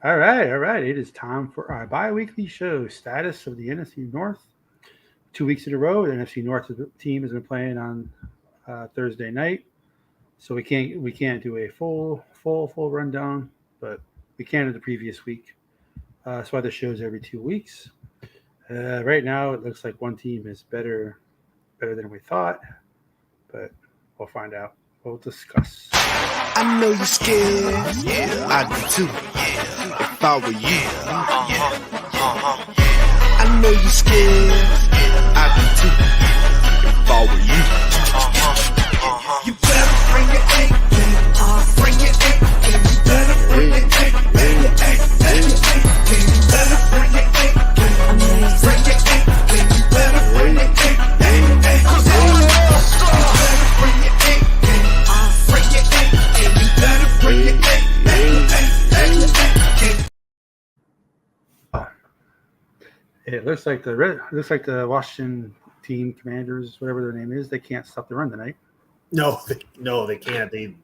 All right, all right. It is time for our bi-weekly show. Status of the NFC North. 2 weeks in a row, the NFC North team has been playing on Thursday night, so we can't do a full rundown, but we can do the previous week. That's why the show's every 2 weeks. Right now, it looks like one team is better than we thought, but we'll find out. We'll discuss. I know you're scared. Yeah, I do too. If I were you, I know you're scared. I do too. If I were you, you better bring your A game. Bring your A game. You better bring your A game. Bring your A game. You better bring your A game. Bring your A game. You better bring your A game. 'Cause all the girls you better bring your A game. Bring your A game. You better bring your A game. It looks like the Washington team commanders, whatever their name is, they can't stop the run tonight. No, they can't. They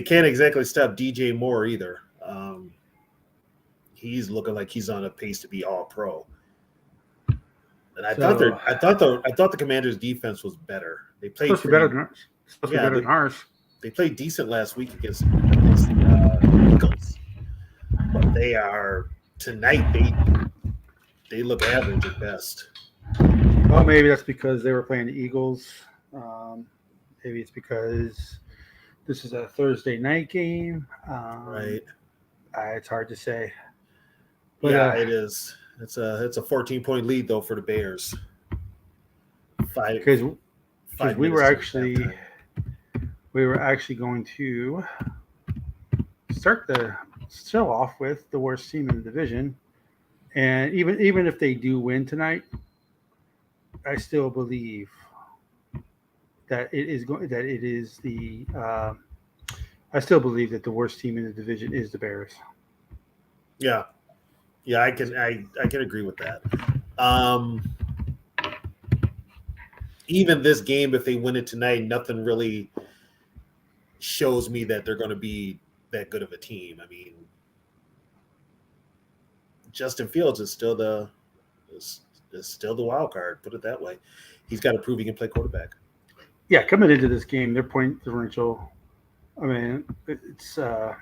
can't exactly stop DJ Moore either. He's looking like he's on a pace to be all pro. And I thought the Commanders' defense was better. They played supposed to be better than ours. Supposed to be better than ours. They played decent last week against the Eagles, but they are tonight. They look average at best. Well, maybe that's because they were playing the Eagles. Maybe it's because this is a Thursday night game. Right. It's hard to say. But, yeah, it is. It's a 14-point lead though for the Bears. Because we were actually going to start the show off with the worst team in the division, and even if they do win tonight, I still believe that it is going. That it is the. I still believe that the worst team in the division is the Bears. Yeah, I can agree with that. Even this game, if they win it tonight, nothing really shows me that they're going to be that good of a team. I mean, Justin Fields is still the wild card. Put it that way. He's got to prove he can play quarterback. Yeah, coming into this game, their point differential. I mean, it's the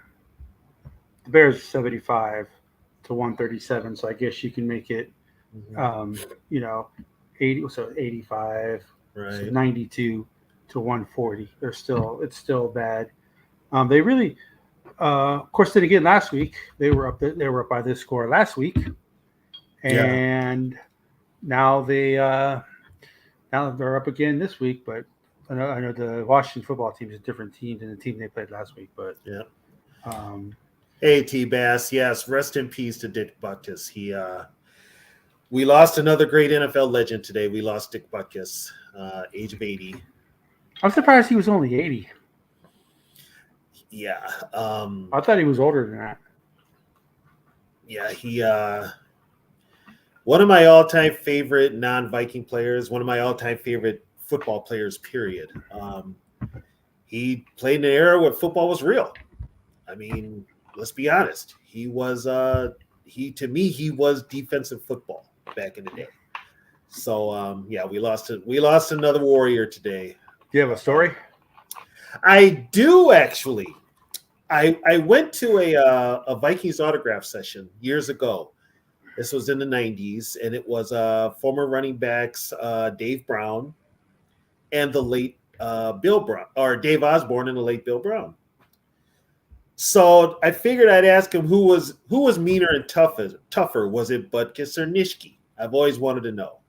Bears 75 to 137. So I guess you can make it, 80. So 85, right? So 92 to 140. It's still bad. They really, of course, then again last week they were up by this score last week, and now they're up again this week. But I know the Washington football team is a different team than the team they played last week. But yeah. Hey, T-Bass, yes, rest in peace to Dick Butkus. We lost another great NFL legend today. We lost Dick Butkus, age of 80. I'm surprised he was only 80. Yeah. I thought he was older than that. Yeah, he one of my all-time favorite non-Viking players, one of my all-time favorite football players, period. He played in an era where football was real. I mean, let's be honest. He was defensive football back in the day. So we lost another warrior today. Do you have a story? I do actually. I went to a Vikings autograph session years ago. This was in the 90s, and it was former running backs Dave Brown and the late Bill Brown, or Dave Osborne and the late Bill Brown. So I figured I'd ask him who was meaner and tougher. Was it Butkus or Nishke? I've always wanted to know.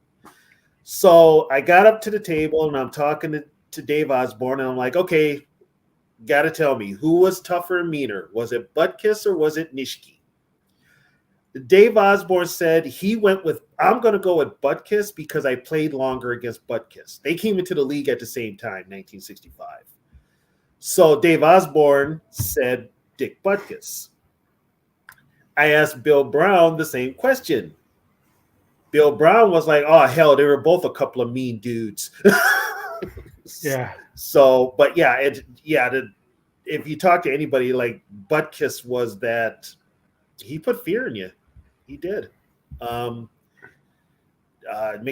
So I got up to the table and I'm talking to Dave Osborne, and I'm like, okay, got to tell me, who was tougher and meaner? Was it Butkus or was it Nishke? Dave Osborne said I'm going to go with Butkus because I played longer against Butkus. They came into the league at the same time, 1965. So Dave Osborne said Dick Butkus. I asked Bill Brown the same question. Bill Brown was like, oh, hell, they were both a couple of mean dudes. Yeah. So, but yeah, if you talk to anybody, like Butkus was that He put fear in you. He did. Mick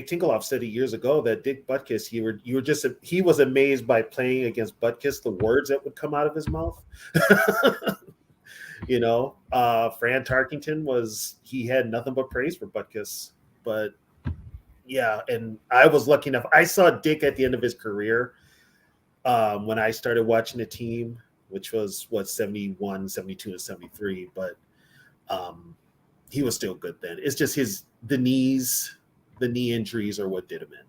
Tinkeloff said it years ago that Dick Butkus, he was amazed by playing against Butkus, the words that would come out of his mouth. Fran Tarkington he had nothing but praise for Butkus. But yeah, and I was lucky enough. I saw Dick at the end of his career when I started watching the team, which was 71, 72, and 73. But he was still good then. It's just the knee injuries are what did him in.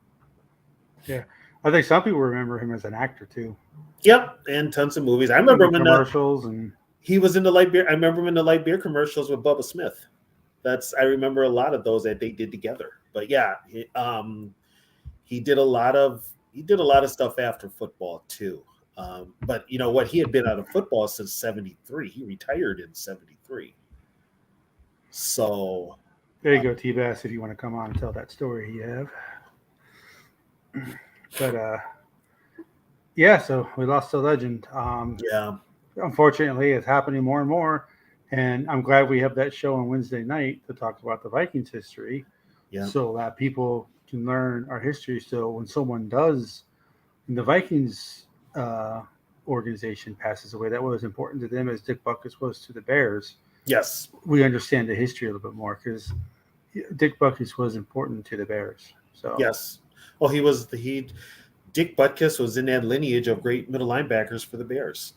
Yeah. I think some people remember him as an actor too. Yep, and tons of movies. I remember him in commercials and he was in the light beer. I remember him in the light beer commercials with Bubba Smith. I remember a lot of those that they did together. But yeah, he did a lot of stuff after football too. But you know what? He had been out of football since '73. He retired in '73. So there you go, T-Bass, if you want to come on and tell that story you have. But yeah, so we lost a legend. Yeah. Unfortunately, it's happening more and more. And I'm glad we have that show on Wednesday night to talk about the Vikings history. Yeah. So that people can learn our history. So when someone does, when the Vikings organization passes away, that was important to them as Dick Butkus was to the Bears. Yes. We understand the history a little bit more because Dick Butkus was important to the Bears. So yes. Well, Dick Butkus was in that lineage of great middle linebackers for the Bears.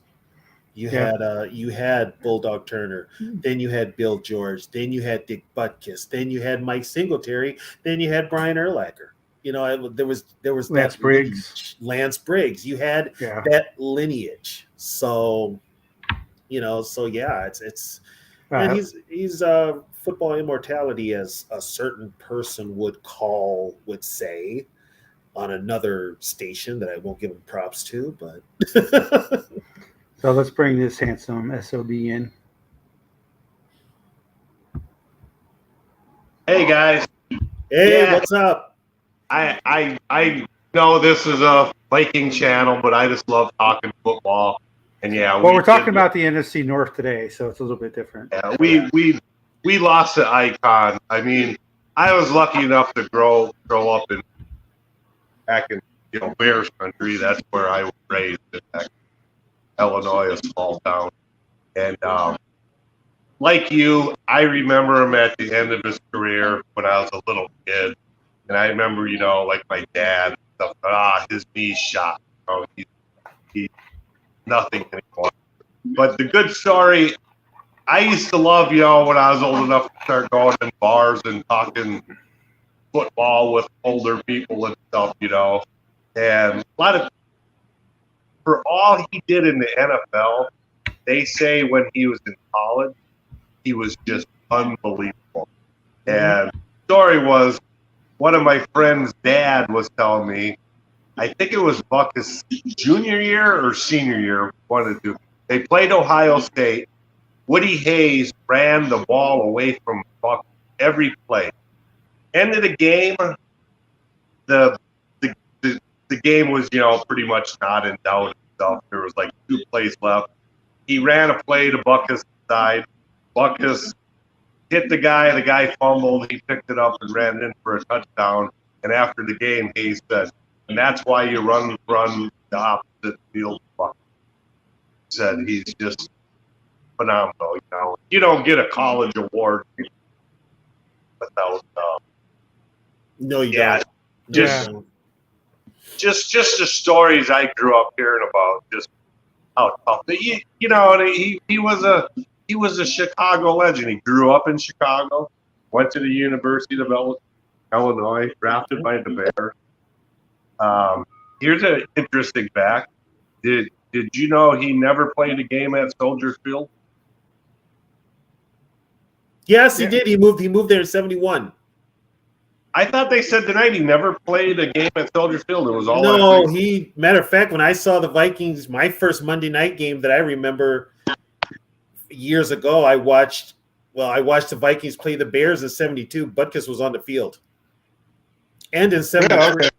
You had Bulldog Turner, then you had Bill George, then you had Dick Butkus, then you had Mike Singletary, then you had Brian Urlacher. You know, there was Lance Briggs. Lance Briggs. You had that lineage. So, it's and he's football immortality, as a certain person would say on another station that I won't give him props to, but so let's bring this handsome SOB in. Hey guys. Hey, what's up? I know this is a Viking channel, but I just love talking football. And we're talking about the NFC North today, so it's a little bit different. Yeah, we lost the icon. I mean, I was lucky enough to grow up back in Bears country. That's where I was raised in Illinois, a small town. And like you, I remember him at the end of his career when I was a little kid. And I remember, like my dad, his knee's shot. He's nothing anymore. But the good story, I used to love, when I was old enough to start going in bars and talking football with older people and stuff, And a lot of, for all he did in the NFL, they say when he was in college, he was just unbelievable. And the story was, one of my friends' dad was telling me, I think it was Buck's junior year or senior year, one of the two. They played Ohio State. Woody Hayes ran the ball away from Buck every play. End of the game, the game was, pretty much not in doubt and stuff. There was like 2 plays left. He ran a play to Buckus' side. Buckus hit the guy fumbled. He picked it up and ran in for a touchdown. And after the game, Hayes said, and that's why you run the opposite field. He said he's just phenomenal. You don't get a college award without. No, you don't. Just the stories I grew up hearing about, just how tough. He was a Chicago legend. He grew up in Chicago, went to the University of Illinois, drafted by the Bears. Here's an interesting fact. Did you know he never played a game at Soldier Field? Yes, he did. He moved there in '71. I thought they said tonight he never played a game at Soldier Field. It was all matter of fact, when I saw the Vikings, my first Monday night game that I remember years ago, I watched the Vikings play the Bears in '72. Butkus was on the field. And in '73.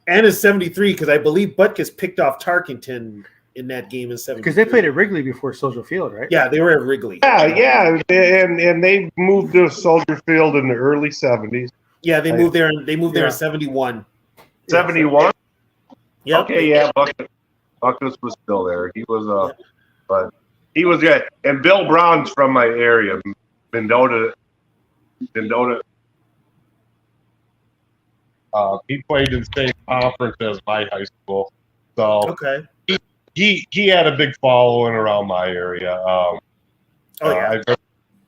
And in '73, because I believe Butkus picked off Tarkington in that game in 73. Because they played at Wrigley before Soldier Field, right? Yeah, they were at Wrigley. Yeah, and they moved to Soldier Field in the early 70s. Yeah, they moved there. They moved there in Yeah. 71. 71? Yeah. Okay, yeah, Buckus was still there. He was but he was good. And Bill Brown's from my area, Mendota. He played in the same conference as my high school. So Okay. he had a big following around my area.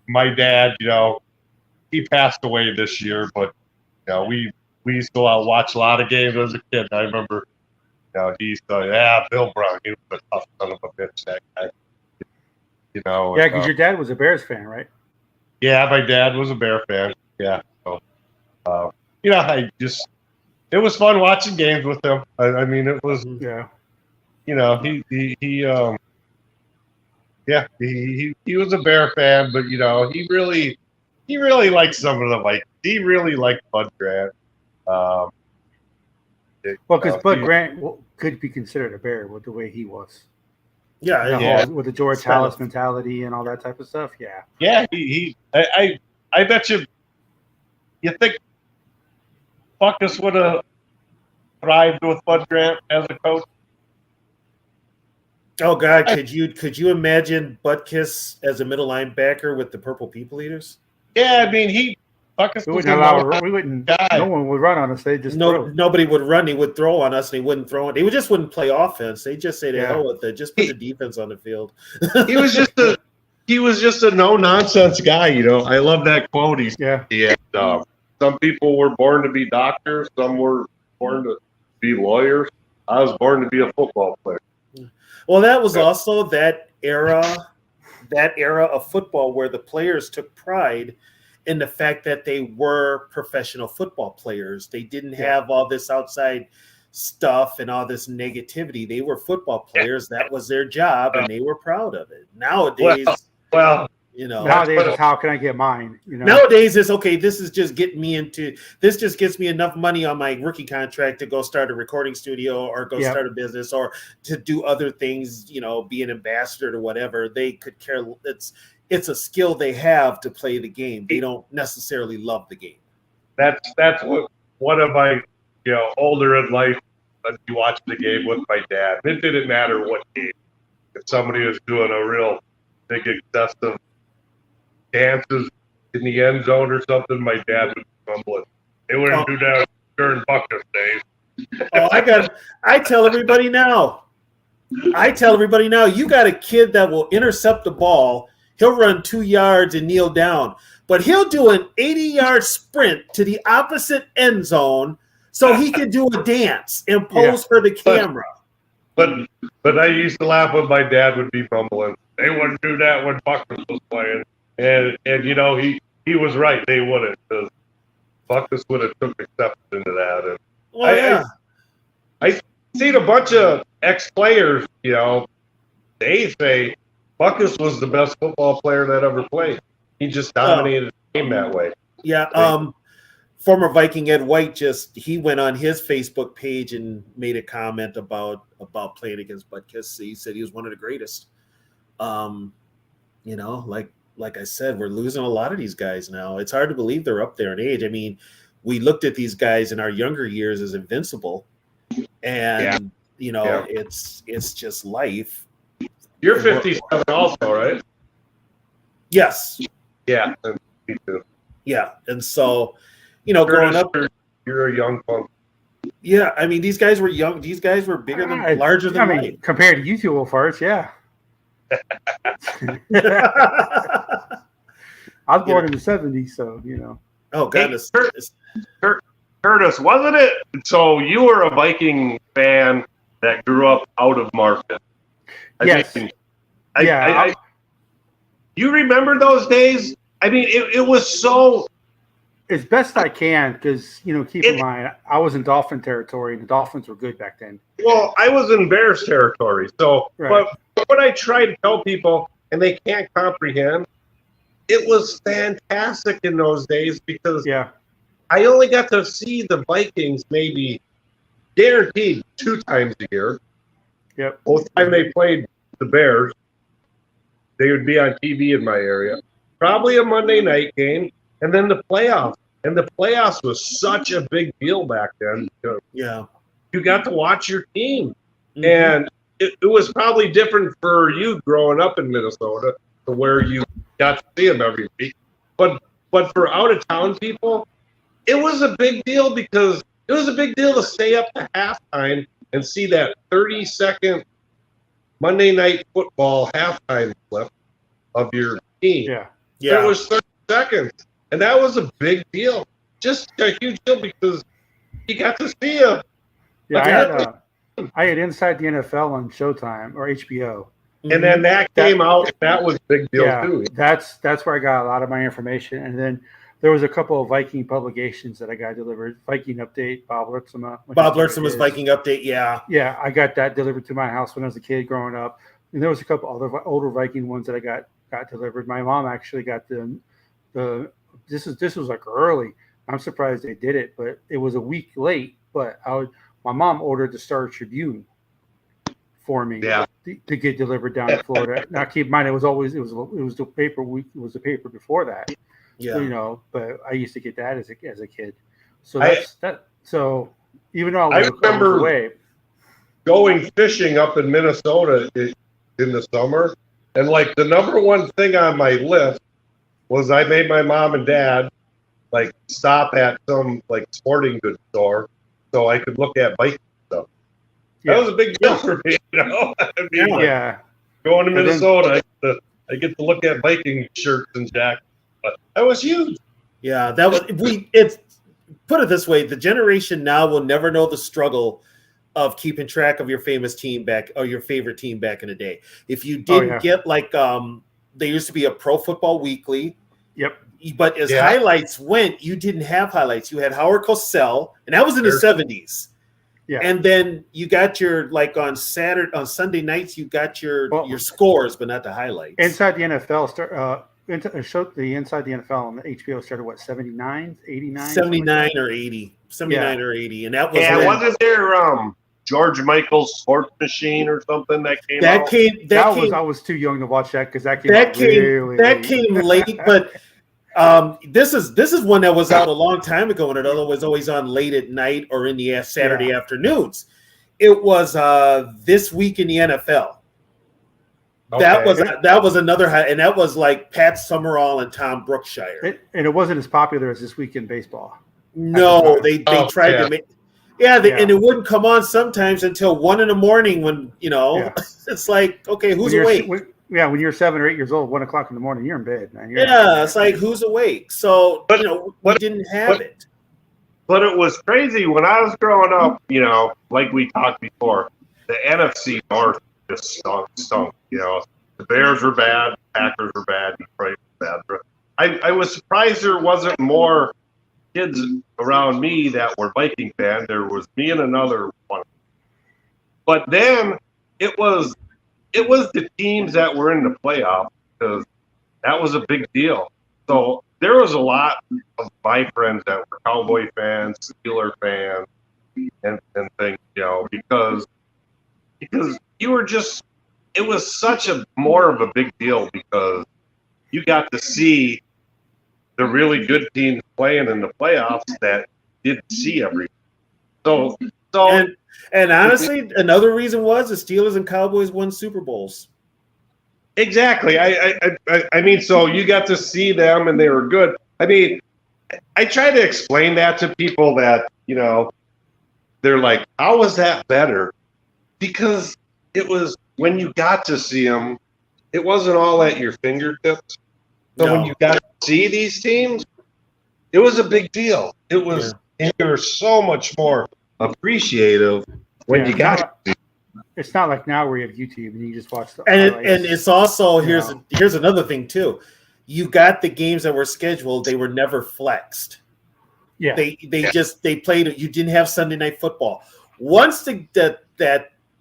My dad, he passed away this year, but we used to watch a lot of games as a kid. I remember, he used to, Bill Brown, he was a tough son of a bitch, that guy. Yeah, because your dad was a Bears fan, right? Yeah, my dad was a Bear fan. Yeah, so it was fun watching games with him. I mean, it was, Yeah. he was a Bear fan, but he really liked some of the he really liked Bud Grant. Well, because Bud Grant could be considered a Bear with the way he was. Yeah. With the George Halas mentality and all that type of stuff. Yeah. Yeah, I bet you think Buckus would have thrived with Bud Grant as a coach? Oh God, could you imagine Butkus as a middle linebacker with the Purple People Eaters? Yeah, I mean Buckus was no one would run on us. They just nobody would run. They would throw on us. And they wouldn't throw. They just wouldn't play offense. They just say to hell with it. Just put the defense on the field. He was just a no nonsense guy. I love that quote. He had, some people were born to be doctors. Some were born to be lawyers. I was born to be a football player. Well, that was also that era of football where the players took pride in the fact that they were professional football players. They didn't have all this outside stuff and all this negativity. They were football players. That was their job, and they were proud of it. Nowadays, nowadays it's how can I get mine? Nowadays it's okay. This just gets me enough money on my rookie contract to go start a recording studio or go start a business or to do other things. Be an ambassador to whatever. They could care. It's a skill they have to play the game. They don't necessarily love the game. That's what one of my older in life. You watch the game with my dad. It didn't matter what game. If somebody was doing a real big excessive dances in the end zone or something, my dad would fumble it. They wouldn't do that during Buckus days. I tell everybody now, you got a kid that will intercept the ball. He'll run 2 yards and kneel down, but he'll do an 80-yard sprint to the opposite end zone so he can do a dance and pose for the camera. But I used to laugh when my dad would be fumbling. They wouldn't do that when Buckus was playing. And he was right. They wouldn't, because Buckus would have took exception to that. And I seen a bunch of ex-players, they say Buckus was the best football player that ever played. He just dominated the game that way. Yeah. Former Viking Ed White he went on his Facebook page and made a comment about playing against Butkus. He said he was one of the greatest. Like I said, we're losing a lot of these guys now. It's hard to believe they're up there in age. I mean, we looked at these guys in our younger years as invincible, and it's just life. You're 57 also, right? Yes. Yeah, me too. Yeah, and so growing up, you're a young punk. Yeah, I mean, these guys were young. These guys were bigger than, larger than life. Compared to you two old farts, yeah. I was born in the 70s, so Oh goodness, Curtis, wasn't it? So you were a Viking fan that grew up out of Market. Yes. You remember those days? I mean, it was so. As best I can, because keep in mind, I was in Dolphin territory, and the Dolphins were good back then. Well, I was in Bears territory, so but what I try to tell people, and they can't comprehend, it was fantastic in those days because I only got to see the Vikings maybe guaranteed 2 times a year. Yep. Both time they played the Bears, they would be on TV in my area. Probably a Monday night game, and then the playoffs. And the playoffs was such a big deal back then. Yeah. You got to watch your team. Mhm. And it was probably different for you growing up in Minnesota to where you got to see them every week. But for out-of-town people, it was a big deal because it was a big deal to stay up to halftime and see that 30-second Monday Night Football halftime clip of your team. Yeah. Yeah. It was 30 seconds. And that was a big deal. Just a huge deal because you got to see them. Yeah, I had Inside the NFL on Showtime or HBO. And then that came out, and that was a big deal too. That's where I got a lot of my information. And then there was a couple of Viking publications that I got delivered. Viking Update, Bob Lertzema's Viking Update, yeah. Yeah, I got that delivered to my house when I was a kid growing up. And there was a couple other older Viking ones that I got delivered. My mom actually got the this was like early. I'm surprised they did it, but it was a week late. But my mom ordered the Star Tribune for me to get delivered down to Florida. Now keep in mind it was the paper week. It was the paper before that. Yeah. You know, but I used to get that as a kid. So So even though I remember away, going fishing up in Minnesota in the summer, and like the number one thing on my list was I made my mom and dad like stop at some like sporting goods store so I could look at Viking stuff. That was a big deal for me, you know. I mean, going to Minnesota, I get to look at Viking shirts and jackets. But that was huge. Yeah, that was it's put it this way, the generation now will never know the struggle of keeping track of your famous team back or your favorite team back in the day. If you didn't get like there used to be a Pro Football Weekly. Yep. But as highlights went, you didn't have highlights. You had Howard Cosell, and that was in the 70s. Yeah. And then you got your on Sunday nights, you got your scores, but not the highlights. Inside the NFL showed the Inside the NFL on the HBO started 79, 89? 79 or 80. 79 or 80. And that was wasn't there George Michael's Sports Machine or something that came out? I was too young to watch that because that came late, but this is one that was out a long time ago, and it was always on late at night or in the Saturday afternoons. It was This Week in the NFL. Okay. That was another high, and that was like Pat Summerall and Tom Brookshire. And it wasn't as popular as This Week in Baseball. No, they tried to make. And it wouldn't come on sometimes until 1 a.m. when it's like, okay, who's awake? When you're 7 or 8 years old, 1 o'clock in the morning, you're in bed. Man. It's like who's awake? So we didn't have it. But it was crazy when I was growing up. Like we talked before, the NFC North just stunk. The Bears were bad, Packers were bad, Detroit was bad. I was surprised there wasn't more kids around me that were Viking fans. There was me and another one. But then it was the teams that were in the playoffs because that was a big deal. So there was a lot of my friends that were Cowboy fans, Steeler fans, and things, because you were just – it was such a more of a big deal because you got to see the really good teams playing in the playoffs that didn't see everything. So and honestly, another reason was the Steelers and Cowboys won Super Bowls. Exactly. I mean, so you got to see them and they were good. I mean, I try to explain that to people that, they're like, how was that better? Because it was when you got to see them, it wasn't all at your fingertips. So when you got to see these teams, it was a big deal. It was, and you're so much more appreciative when you got to. It's not like now where you have YouTube and you just watch the highlights. And it's also here's another thing too. You got the games that were scheduled; they were never flexed. Yeah, they played. You didn't have Sunday Night Football. Once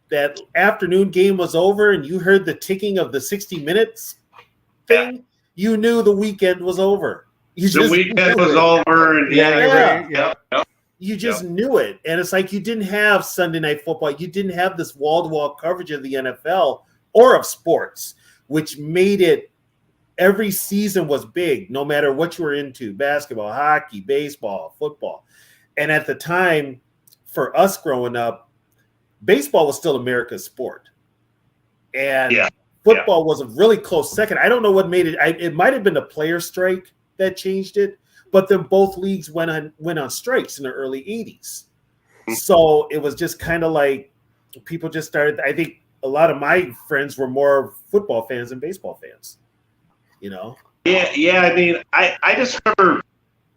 that afternoon game was over and you heard the ticking of the 60 minutes thing, you knew the weekend was over. The weekend was over. And You just knew it. And it's like you didn't have Sunday Night Football. You didn't have this wall-to-wall coverage of the NFL or of sports, which made it every season was big, no matter what you were into, basketball, hockey, baseball, football. And at the time, for us growing up, baseball was still America's sport. And football was a really close second. I don't know what made it. It might have been the player strike that changed it. But then both leagues went on strikes in the early 80s. So it was just kind of like people just started. I think a lot of my friends were more football fans than baseball fans, you know? Yeah. I mean, I just remember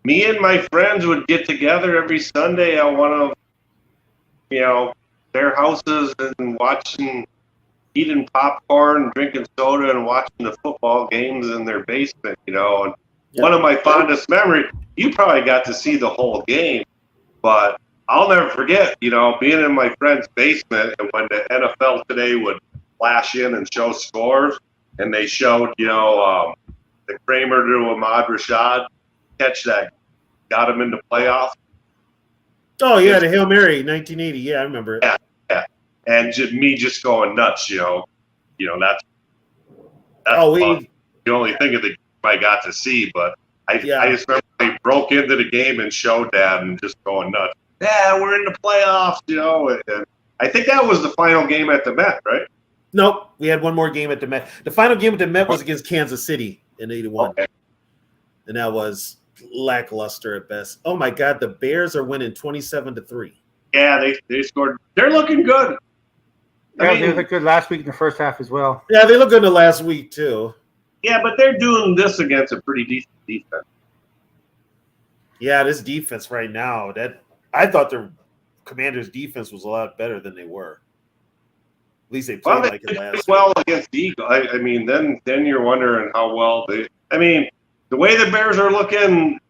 me and my friends would get together every Sunday at one of, their houses and eating popcorn, drinking soda, and watching the football games in their basement, And one of my fondest memories, you probably got to see the whole game, but I'll never forget, being in my friend's basement and when the NFL Today would flash in and show scores, and they showed, the Kramer to Ahmad Rashad catch that got him into playoffs. Oh, yeah, the Hail Mary, 1980. Yeah, I remember it. Yeah. And me just going nuts, that's the only thing that I got to see, but I just remember they broke into the game and showed that and just going nuts. Yeah, we're in the playoffs, and I think that was the final game at the Met, right? Nope, we had one more game at the Met. The final game at the Met was against Kansas City in 81. Okay. And that was lackluster at best. Oh my God, the Bears are winning 27-3. Yeah, they scored. They're looking good. They looked good last week in the first half as well. Yeah, they looked good in the last week too. Yeah, but they're doing this against a pretty decent defense. Yeah, this defense right now, I thought the Commanders' defense was a lot better than they were. At least they played like it last well week. Against the Eagles. I mean, then you're wondering how well they. I mean, the way the Bears are looking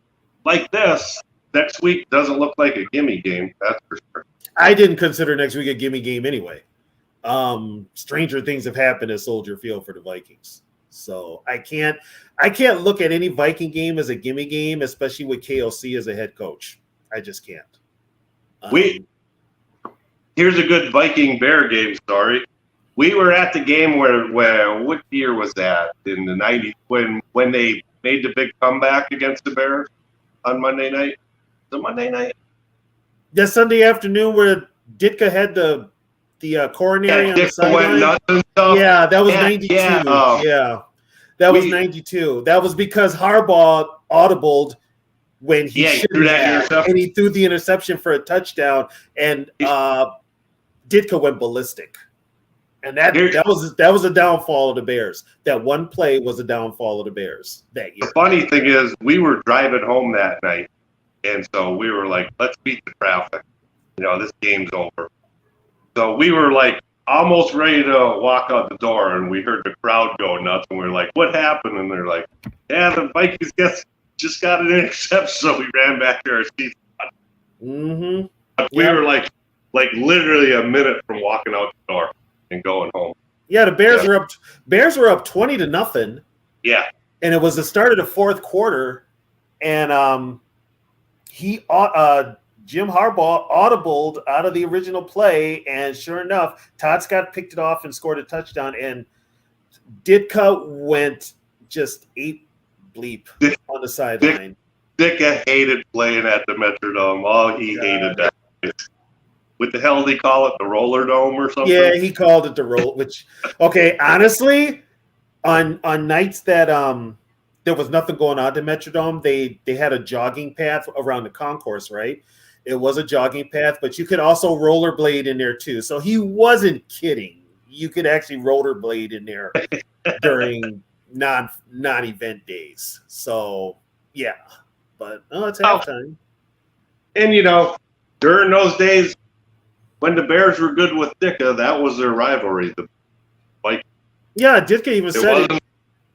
like this next week doesn't look like a gimme game. That's for sure. I didn't consider next week a gimme game anyway. Stranger things have happened at Soldier Field for the Vikings. So I can't look at any Viking game as a gimme game, especially with KOC as a head coach. I just can't. Here's a good Viking Bear game story. We were at the game where what year was that? In the 90s when they made the big comeback against the Bears on Monday night. The Monday night? That Sunday afternoon where Ditka had the coronary on the sideline. Yeah, that was 92. That was 92. That was because Harbaugh audibled when he shouldn't have, and he threw the interception for a touchdown, and Ditka went ballistic. And that was a downfall of the Bears. That one play was a downfall of the Bears that year. The funny thing is, we were driving home that night, and so we were like, let's beat the traffic. This game's over. So we were like almost ready to walk out the door, and we heard the crowd go nuts, and we were like, what happened? And they're like, yeah, the Vikings just got an interception, so we ran back to our seats. Mm-hmm. We were like literally a minute from walking out the door and going home. Yeah, the Bears were up. Bears were up 20-0. Yeah, and it was the start of the fourth quarter, and Jim Harbaugh audibled out of the original play, and sure enough, Todd Scott picked it off and scored a touchdown, and Ditka went just ate bleep on the sideline. Ditka hated playing at the Metrodome. Oh, he hated that. What the hell did he call it? The Roller Dome or something? Yeah, he called it the roll. Which, okay, honestly, on nights that there was nothing going on at the Metrodome, they had a jogging path around the concourse, right? It was a jogging path, but you could also rollerblade in there too. So he wasn't kidding. You could actually rollerblade in there during non-event days. So yeah, but it's halftime. And during those days when the Bears were good with Ditka, that was their rivalry. Yeah, Ditka even said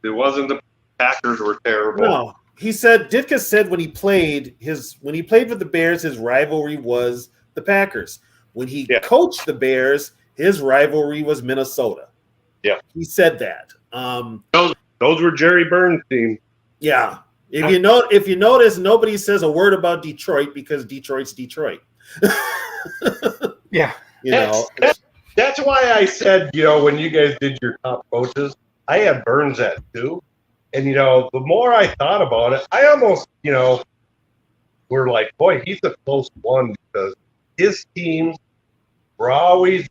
it wasn't the Packers were terrible. No. Ditka said when he played with the Bears, his rivalry was the Packers. When he coached the Bears, his rivalry was Minnesota. Yeah. He said that. Those were Jerry Burns' team. Yeah. If you notice, nobody says a word about Detroit because Detroit's Detroit. Yeah. That's why I said, when you guys did your top coaches, I had Burns at 2. And, the more I thought about it, I almost, were like, boy, he's a close one because his teams were always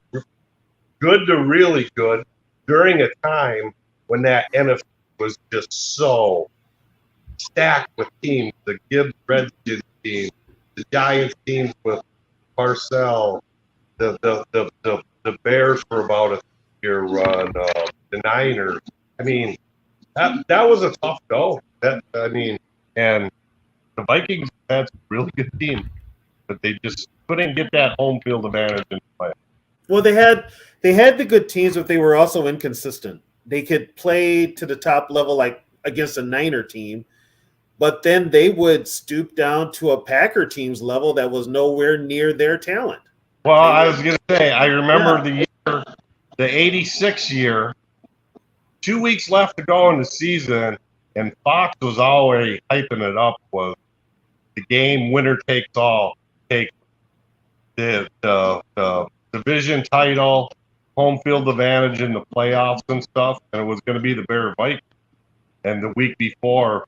good to really good during a time when that NFC was just so stacked with teams. The Gibbs Redskins team, the Giants teams with Parcell, the Bears for about a year run, the Niners. I mean, that was a tough go. And the Vikings had some really good teams, but they just couldn't get that home field advantage in play. Well, they had the good teams, but they were also inconsistent. They could play to the top level like against a Niner team, but then they would stoop down to a Packer team's level that was nowhere near their talent. Well, I was going to say, I remember the 86 year, 2 weeks left to go in the season, and Fox was already hyping it up, was the game winner takes all, take the division title, home field advantage in the playoffs and stuff, and it was going to be the Bears Vikings. And the week before,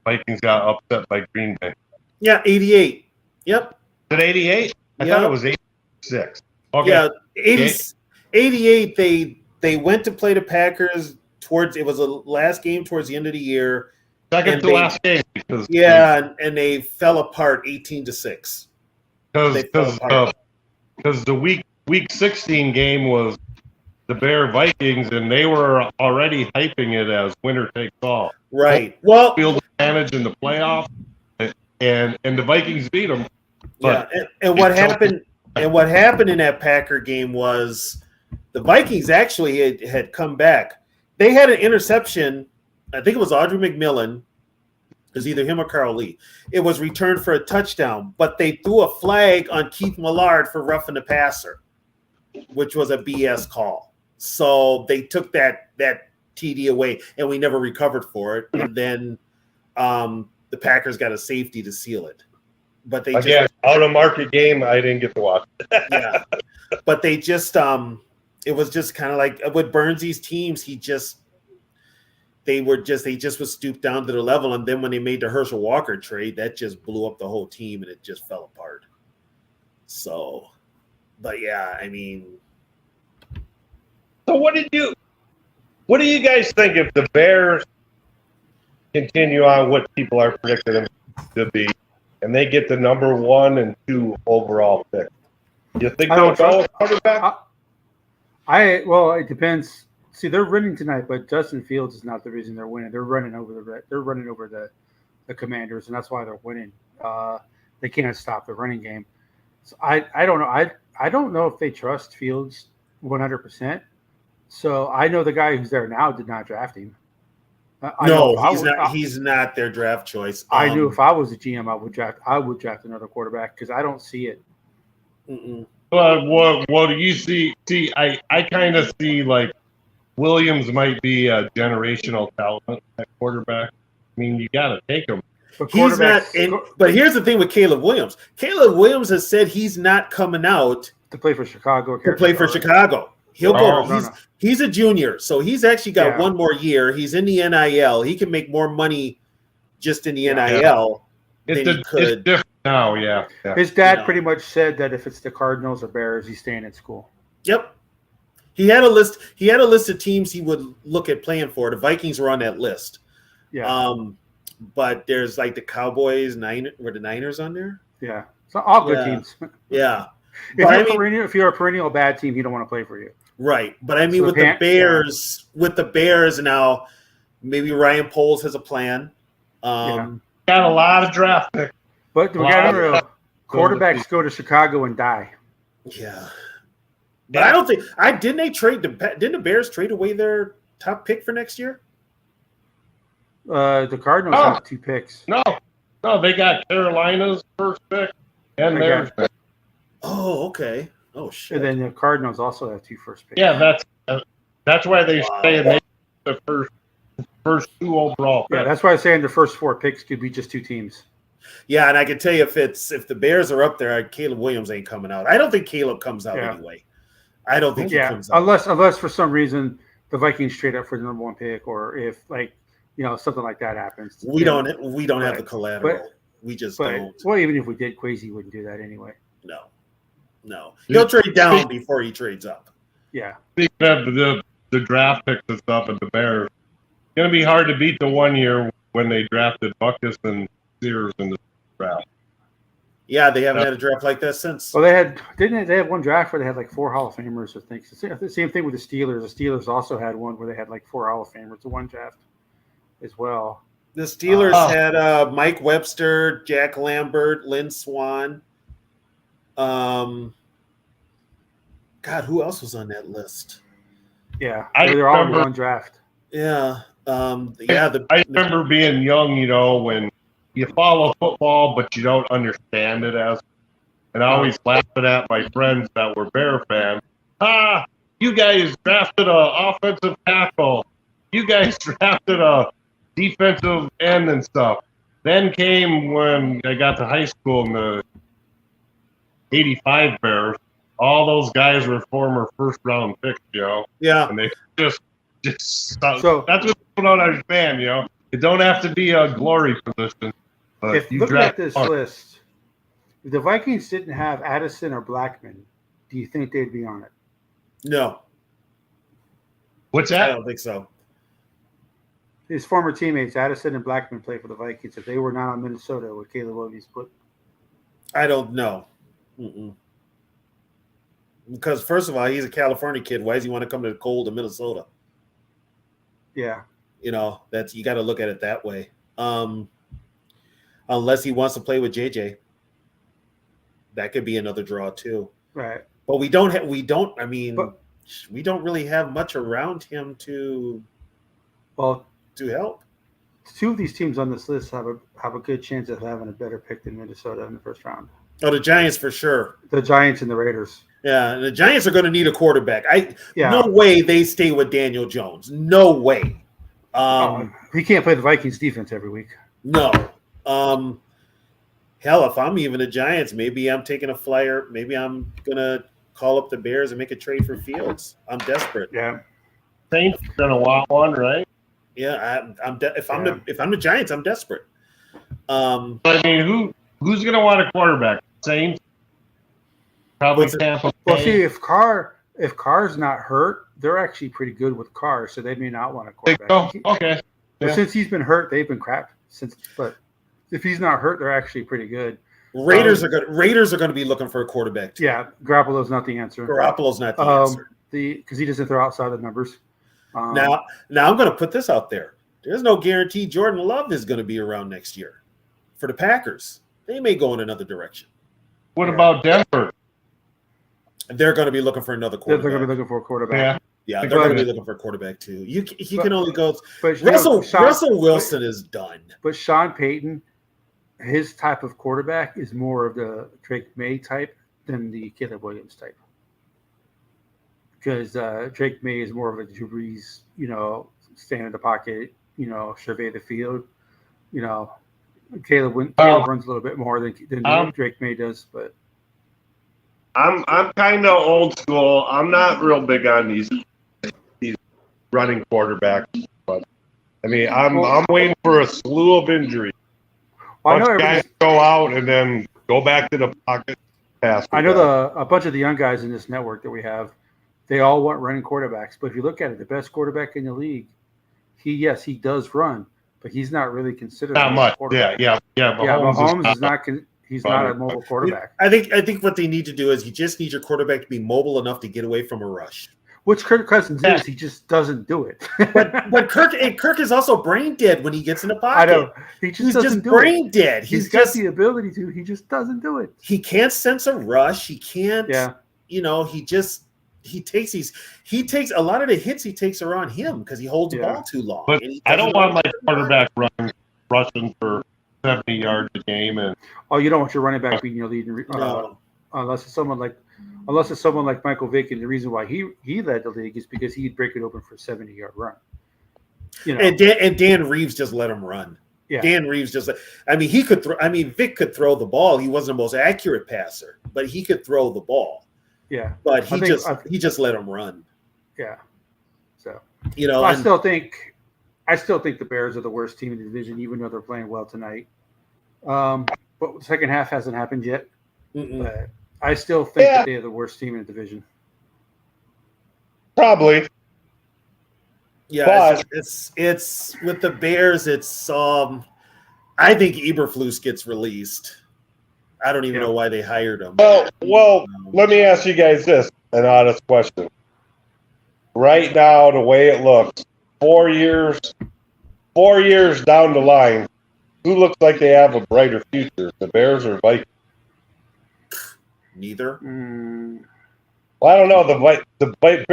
Vikings got upset by Green Bay. Yeah, 88. Yep. Is it 88? I thought it was 86. Okay. Yeah, 88. They went to play the Packers it was the last game towards the end of the year. Second to last game. Because and they fell apart 18-6. Because the week 16 game was the Bear Vikings, and they were already hyping it as winner takes all. Right. Well, field advantage in the playoff, and the Vikings beat them. Yeah, and what happened? And what happened in that Packer game was the Vikings actually had come back. They had an interception. I think it was Audrey McMillan. It was either him or Carl Lee. It was returned for a touchdown, but they threw a flag on Keith Millard for roughing the passer, which was a BS call. So they took that TD away, and we never recovered for it. And then the Packers got a safety to seal it. But they out of market game, I didn't get to watch. Yeah, but they just it was just kind of like with Burnsy's teams. They just was stooped down to the level, and then when they made the Herschel Walker trade, that just blew up the whole team, and it just fell apart. So, but yeah, I mean, so what do you guys think if the Bears continue on what people are predicting them to be? And they get the number 1 and 2 overall pick. You think they'll go quarterback? Well, it depends. See, they're winning tonight, but Justin Fields is not the reason they're winning. They're running over the Commanders, and that's why they're winning. They can't stop the running game. So I don't know. I don't know if they trust Fields 100%. So I know the guy who's there now did not draft him. He's not their draft choice. I knew if I was a GM, I would draft another quarterback because I don't see it. But what do you see? See, I kind of see like Williams might be a generational talent at quarterback. I mean, you got to take him. He's not. But here's the thing with Caleb Williams. Caleb Williams has said he's not coming out to play for Chicago. He'll go. He's a junior, so he's actually got one more year. He's in the NIL. He can make more money just in the NIL than he could. It's different now, yeah. His dad pretty much said that if it's the Cardinals or Bears, he's staying at school. Yep. He had a list. He had a list of teams he would look at playing for. The Vikings were on that list. Yeah. But there's like the Cowboys, were the Niners on there? Yeah. So all good teams. Yeah. If you're a perennial bad team, he don't want to play for you. Right. But I mean, with the Bears now, maybe Ryan Poles has a plan. Got a lot of draft picks. But we got to remember, quarterbacks go to Chicago and die. Yeah. But I don't think didn't the Bears trade away their top pick for next year? The Cardinals have 2 picks. No, they got Carolina's first pick and theirs pick. Oh, okay. Oh shit. And then the Cardinals also have 2 first picks. Yeah, that's why they say they the first. first 2 overall picks. Yeah, that's why I'm saying the first 4 picks could be just 2 teams. Yeah, and I can tell you if the Bears are up there, Caleb Williams ain't coming out. I don't think Caleb comes out anyway. I don't think he comes out. Unless for some reason the Vikings trade up for the number 1 pick, or if something like that happens. We don't have the collateral. We just don't. Well, even if we did, Quasi wouldn't do that anyway. No. He'll trade down before he trades up. Yeah. Speaking of the draft picks and stuff at the Bears, it's going to be hard to beat the one year when they drafted Buckus and Sears in the draft. Yeah, they haven't had a draft like that since. Well, they had one draft where they had like 4 Hall of Famers, I think. The same thing with the Steelers. The Steelers also had one where they had like 4 Hall of Famers to one draft as well. The Steelers had Mike Webster, Jack Lambert, Lynn Swan. God, who else was on that list? Yeah, they're all in one draft. Yeah, I remember being young, when you follow football, but you don't understand it and I always laughing at my friends that were Bear fans. You guys drafted an offensive tackle. You guys drafted a defensive end and stuff. Then came when I got to high school in the 85 Bears. All those guys were former first-round picks, Yeah. And they just so that's what people don't understand, It don't have to be a glory position. But If looking at this list, if the Vikings didn't have Addison or Blackman, do you think they'd be on it? No. What's that? I don't think so. His former teammates, Addison and Blackman, played for the Vikings. If they were not on Minnesota, would Caleb Williams put? I don't know. Because first of all, he's a California kid. Why does he want to come to the cold of Minnesota? Yeah. That's you got to look at it that way. Unless he wants to play with JJ. That could be another draw too. Right. But we don't really have much around him to help. 2 of these teams on this list have a good chance of having a better pick than Minnesota in the first round. Oh, the Giants for sure. The Giants and the Raiders. Yeah, the Giants are going to need a quarterback. No way they stay with Daniel Jones. No way. He can't play the Vikings defense every week. No. Hell, if I'm even the Giants, maybe I'm taking a flyer. Maybe I'm going to call up the Bears and make a trade for Fields. I'm desperate. Yeah. Saints going to want one, right? Yeah, if I'm the Giants, I'm desperate. Who's going to want a quarterback? Saints? Probably Tampa Bay. Well, see, if Carr's not hurt, they're actually pretty good with Carr, so they may not want a quarterback. Okay. But since he's been hurt, they've been crap. But if he's not hurt, they're actually pretty good. Raiders are going to be looking for a quarterback too. Yeah, Garoppolo's not the answer. Garoppolo's not the answer. Because he doesn't throw outside the numbers. Now I'm going to put this out there. There's no guarantee Jordan Love is going to be around next year for the Packers. They may go in another direction. What about Denver? They're going to be looking for another quarterback. They're going to be looking for a quarterback. Yeah, they're going to be looking for a quarterback too. He can only go. But Russell Wilson is done. But Sean Payton, his type of quarterback is more of the Drake May type than the Caleb Williams type. Because Drake May is more of a Drew Brees, stand in the pocket, survey the field. Caleb runs a little bit more than Drake May does, but I'm kind of old school. I'm not real big on these running quarterbacks, but I'm waiting for a slew of injuries. Well, Bunch of guys go out and then go back to the pocket. Pass. I know a bunch of the young guys in this network that we have, they all want running quarterbacks. But if you look at it, the best quarterback in the league, he does run, but he's not really considered not much. Yeah. Mahomes is not. He's not a mobile quarterback. I think what they need to do is you just need your quarterback to be mobile enough to get away from a rush. Which Kirk Cousins is. He just doesn't do it. but Kirk is also brain dead when he gets in the pocket. I know. He's just brain dead. He's got the ability to. He just doesn't do it. He can't sense a rush. He can't. Yeah. He takes a lot of the hits he takes are on him because he holds the ball too long. But I don't want my quarterback rushing for 70 yards a game. You don't want your running back being your lead. No. Unless it's someone like Michael Vick, and the reason why he led the league is because he'd break it open for a 70-yard run. you know, And Dan Reeves just let him run. yeah, Dan Reeves just, I mean, he could throw. I mean, Vic could throw the ball. He wasn't the most accurate passer, but he could throw the ball. yeah, But he I just let him run. yeah. So You know, I and- still think the Bears are the worst team in the division, even though they're playing well tonight. But the second half hasn't happened yet. But I still think that they are the worst team in the division. Probably. yeah, but- it's with the Bears. It's I think Eberflus gets released. I don't even Yeah. know why they hired him. Well, let me ask you guys this, an honest question. Right now, the way it looks, 4 years down the line, who looks like they have a brighter future, the Bears or Vikings? Neither. Well, I don't know. The Bears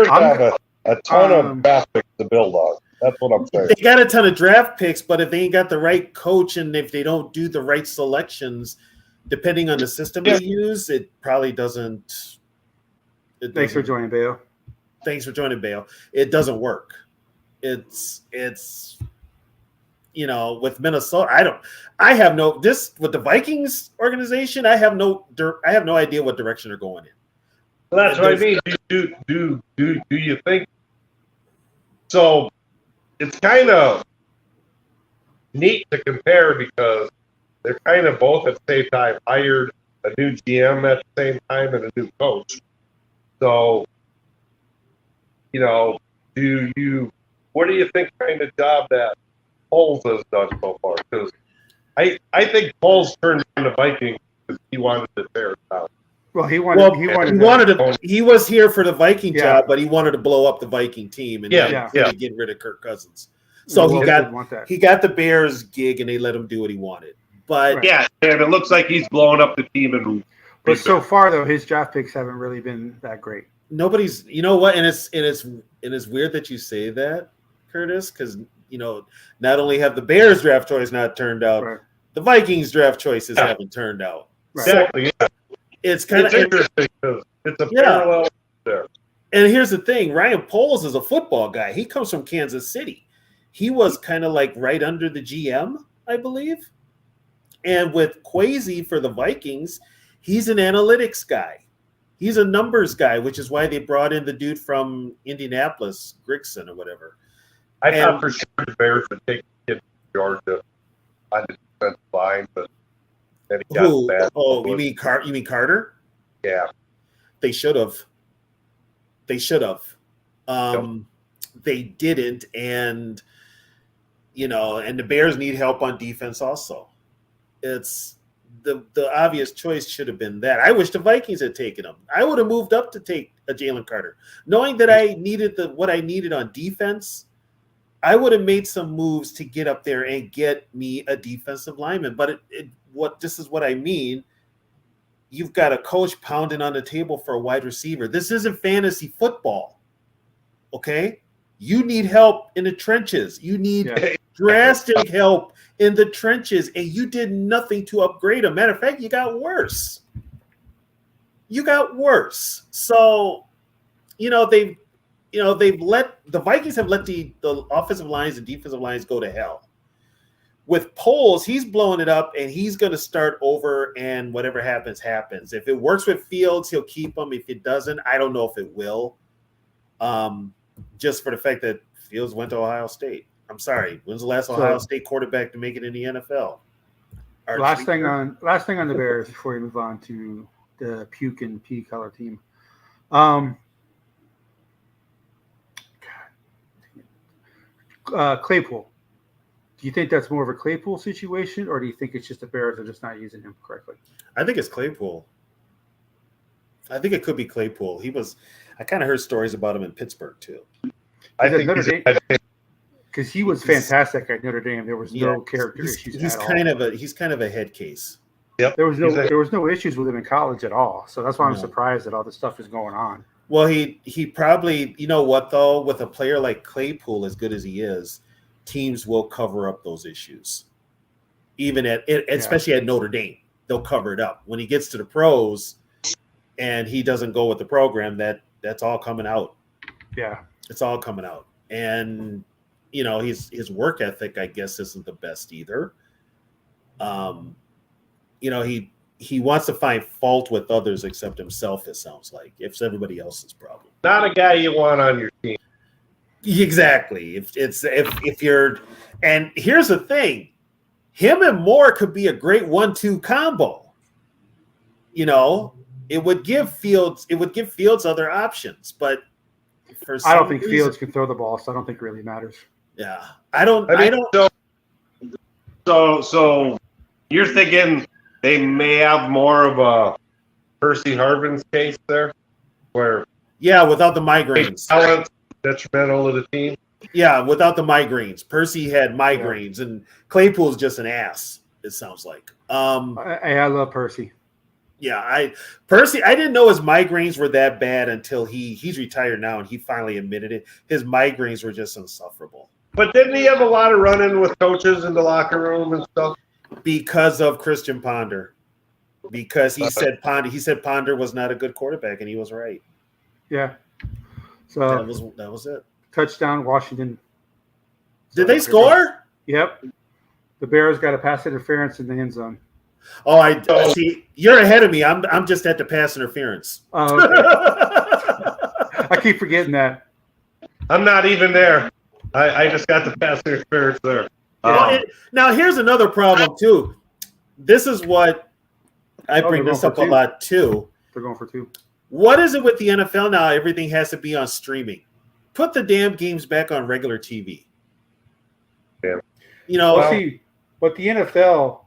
have a ton of draft picks to build on. That's what I'm saying. They got a ton of draft picks, but if they ain't got the right coach and if they don't do the right selections, depending on the system they use, it probably doesn't. Thanks for joining, Bayo. Thanks for joining, Bale. It doesn't work. It's with Minnesota. With the Vikings organization, I have no idea what direction they're going in. Well, that's what I mean. Do you think so? It's kind of neat to compare because they're kind of both at the same time hired a new GM at the same time and a new coach. So, what do you think kind of job that Poles has done so far? Because I think Poles turned down the Vikings because he wanted the Bears out. Well, he was here for the Viking Yeah. job, but he wanted to blow up the Viking team and get rid of Kirk Cousins. So he got the Bears gig and they let him do what he wanted. But Right. Yeah, and it looks like he's blowing up the team. But so far, though, his draft picks haven't really been that great. nobody's, you know what? And it's weird that you say that, Curtis, because not only have the Bears draft choice not turned out, Right. the Vikings draft choices haven't turned out. Right. Exactly. Yeah. It's kind of interesting because it's a parallel there. And here's the thing: Ryan Poles is a football guy. He comes from Kansas City. He was kind of like right under the GM, I believe. And with Kwesi for the Vikings, he's an analytics guy. He's a numbers guy, which is why they brought in the dude from Indianapolis, Grigson or whatever. I thought for sure the Bears would take the kid from Georgia on the defensive line, but then he got bad. Oh, you mean Carter? Yeah. They should have. They didn't, and and the Bears need help on defense also. It's the obvious choice should have been that. I wish the Vikings had taken him. I would have moved up to take a Jalen Carter, knowing that I needed what I needed on defense. I would have made some moves to get up there and get me a defensive lineman. But this is what I mean. You've got a coach pounding on the table for a wide receiver. This isn't fantasy football. Okay? You need help in the trenches. You need drastic help in the trenches, and you did nothing to upgrade them. Matter of fact, you got worse. So, they've let the Vikings have let the offensive lines and defensive lines go to hell. With Poles, he's blowing it up, and he's going to start over, and whatever happens, happens. If it works with Fields, he'll keep him. If it doesn't, I don't know if it will. Just for the fact that Fields went to Ohio State. I'm sorry. When's the last Ohio State quarterback to make it in the NFL? Last thing on the Bears before we move on to the puke and pea color team. Claypool. Do you think that's more of a Claypool situation, or do you think it's just the Bears are just not using him correctly? I think it's Claypool. I think it could be Claypool. I kind of heard stories about him in Pittsburgh too. I think because he was fantastic at Notre Dame. There was no character issues. He's kind of a head case. Yep. There was no issues with him in college at all. So that's why I'm surprised that all this stuff is going on. Well, he probably, you know what though, with a player like Claypool, as good as he is, teams will cover up those issues. Even especially at Notre Dame, they'll cover it up. When he gets to the pros and he doesn't go with the program, that's all coming out. Yeah. It's all coming out. And his work ethic, I guess, isn't the best either. He wants to find fault with others except himself, it sounds like. It's everybody else's problem. Not a guy you want on your team. Exactly. If you're, and here's the thing, him and Moore could be a great 1-2 combo. It would give Fields other options, but I don't think Fields can throw the ball, so I don't think it really matters. Yeah, I don't. So you're thinking they may have more of a Percy Harvin's case there, where without the migraines, talent detrimental to the team. Yeah, without the migraines, Percy had migraines, and Claypool's just an ass. It sounds like. I love Percy. Yeah, Percy. I didn't know his migraines were that bad until he's retired now, and he finally admitted it. His migraines were just insufferable. But didn't he have a lot of run-in with coaches in the locker room and stuff? Because of Christian Ponder. Because he said Ponder was not a good quarterback, and he was right. Yeah. So that was it. Touchdown, Washington. Did they score? Yep. The Bears got a pass interference in the end zone. Oh, I see. You're ahead of me. I'm just at the pass interference. Oh, okay. I keep forgetting that. I'm not even there. I just got the pass interference there. Now, here's another problem, too. This is what I bring this up a lot, too. They're going for 2. What is it with the NFL now? Everything has to be on streaming. Put the damn games back on regular TV. Yeah. But the NFL,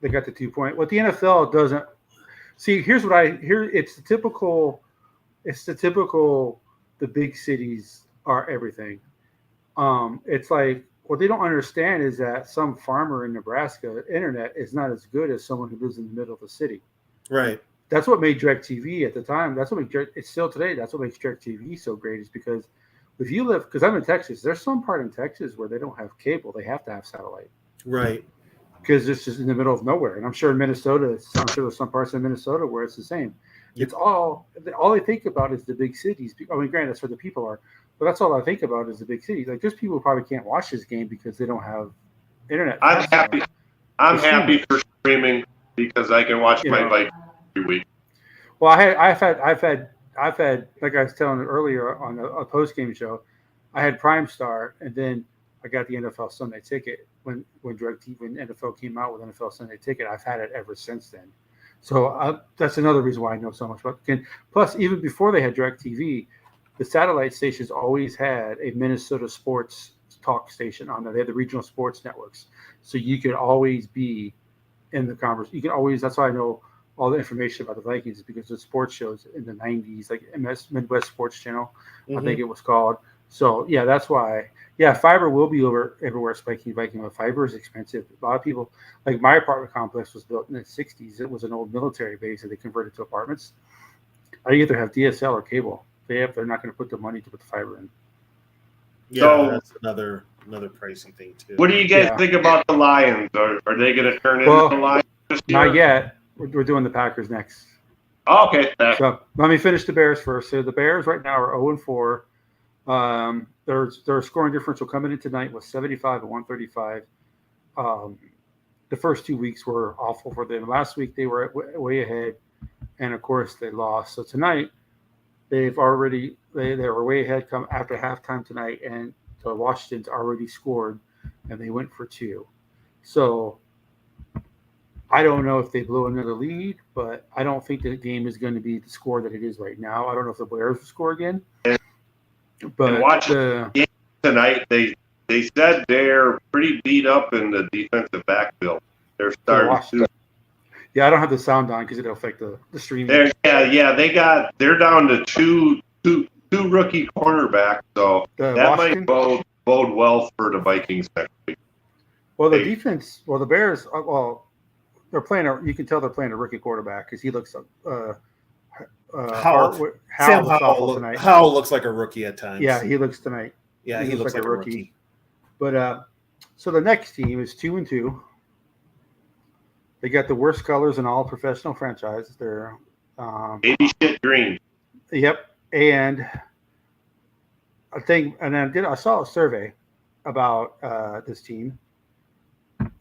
they got the 2 point. What the NFL doesn't see, here's what it's the typical, the big cities are everything. It's like, what they don't understand is that some farmer in Nebraska, internet is not as good as someone who lives in the middle of the city. Right. That's what made DirecTV at the time. It's still today. That's what makes DirecTV so great, is because if you live, because I'm in Texas, there's some part in Texas where they don't have cable. They have to have satellite. Right. Because it's just in the middle of nowhere. And I'm sure in Minnesota, there's some parts of Minnesota where it's the same. It's all they think about is the big cities. I mean, granted, that's where the people are, but that's all I think about is the big cities. Like, there's people who probably can't watch this game because they don't have internet. I'm happy for streaming because I can watch my Vikings every week. Well, I've had like I was telling earlier on a post game show, I had Prime Star, and then I got the NFL Sunday Ticket when NFL came out with NFL Sunday Ticket. I've had it ever since then. So that's another reason why I know so much about the game. Plus, even before they had DirecTV, the satellite stations always had a Minnesota sports talk station on there. They had the regional sports networks, so you could always be in the conversation. You can always. That's why I know all the information about the Vikings, is because the sports shows in the 90s, like Midwest Sports Channel, I think it was called. So, yeah, that's why. Yeah, fiber will be everywhere spiking Viking, but fiber is expensive. A lot of people, like my apartment complex was built in the 60s. It was an old military base that they converted to apartments. I either have DSL or cable. They're not going to put the money to put the fiber in. Yeah, so, that's another pricey thing, too. What do you guys think about the Lions? Are they going to turn into the Lions this year? Not yet. We're doing the Packers next. Oh, okay. So let me finish the Bears first. So the Bears right now are 0-4. Their scoring differential coming in tonight was 75 and 135. The first 2 weeks were awful for them. Last week they were way ahead, and of course they lost. So tonight they were way ahead come after halftime tonight, and the Washington's already scored, and they went for 2. So I don't know if they blow another lead, but I don't think the game is going to be the score that it is right now. I don't know if the Bears will score again. But watching the game tonight, they said they're pretty beat up in the defensive backfield. They're starting to. Yeah, I don't have the sound on because it'll affect the streaming. They're down to two rookie cornerbacks, so that might bode well for the Vikings next week. Well, the defense. Well, the Bears. They're playing. You can tell they're playing a rookie quarterback because he looks. Howell looks like a rookie at times. Yeah, he looks tonight. Yeah, he looks like a rookie. But so the next team is 2-2. They got the worst colors in all professional franchises. They're baby shit green. Yep, and I saw a survey, about this team.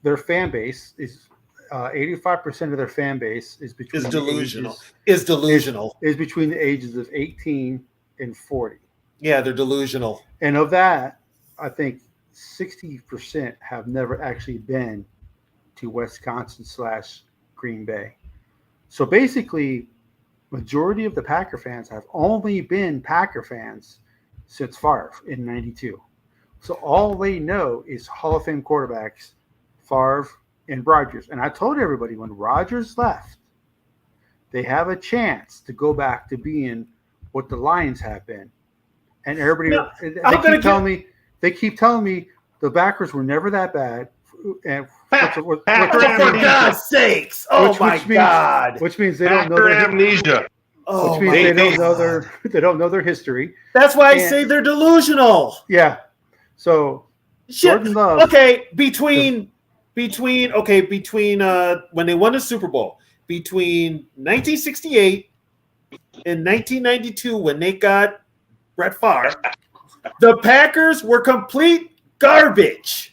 Their fan base is 85% of their fan base is between delusional. Is between the ages of 18 and 40. Yeah, they're delusional. And of that, I think 60% have never actually been to Wisconsin / Green Bay. So basically, majority of the Packer fans have only been Packer fans since Favre in '92. So all they know is Hall of Fame quarterbacks, Favre and Rodgers. And I told everybody when Rodgers left, they have a chance to go back to being what the Lions have been. And everybody, they keep telling me the Packers were never that bad. And for God's sakes! Oh my God! Which means they don't know their amnesia. Oh, which means they don't know their history. That's why I say they're delusional. Yeah. So Jordan Love. Okay, between when they won the Super Bowl, between 1968 and 1992 when they got Brett Favre, the Packers were complete garbage.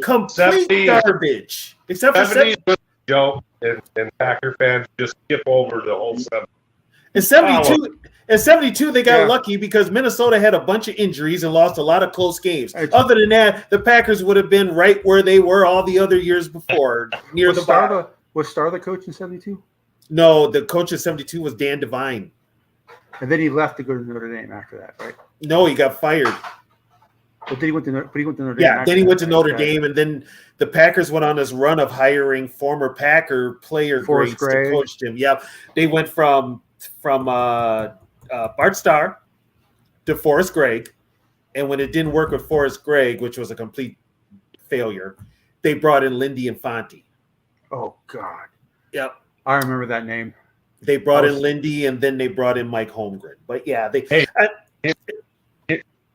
Garbage. Except for 70s, Joe, and Packer fans just skip over the whole 70s. In 72, they got lucky because Minnesota had a bunch of injuries and lost a lot of close games. Other than that, the Packers would have been right where they were all the other years before, near the bottom. Was Starr the coach in 72? No, the coach in 72 was Dan Devine. And then he left to go to Notre Dame after that, right? No, he got fired. But he went to Notre Dame. Yeah, then he went to Notre Dame, and then the Packers went on this run of hiring former Packer player grades to coach him. Yep, they went from Bart Starr to Forrest Gregg, and when it didn't work with Forrest Gregg, which was a complete failure, they brought in Lindy Infante. Oh God. Yep, I remember that name. They brought in Lindy, and then they brought in Mike Holmgren. But yeah,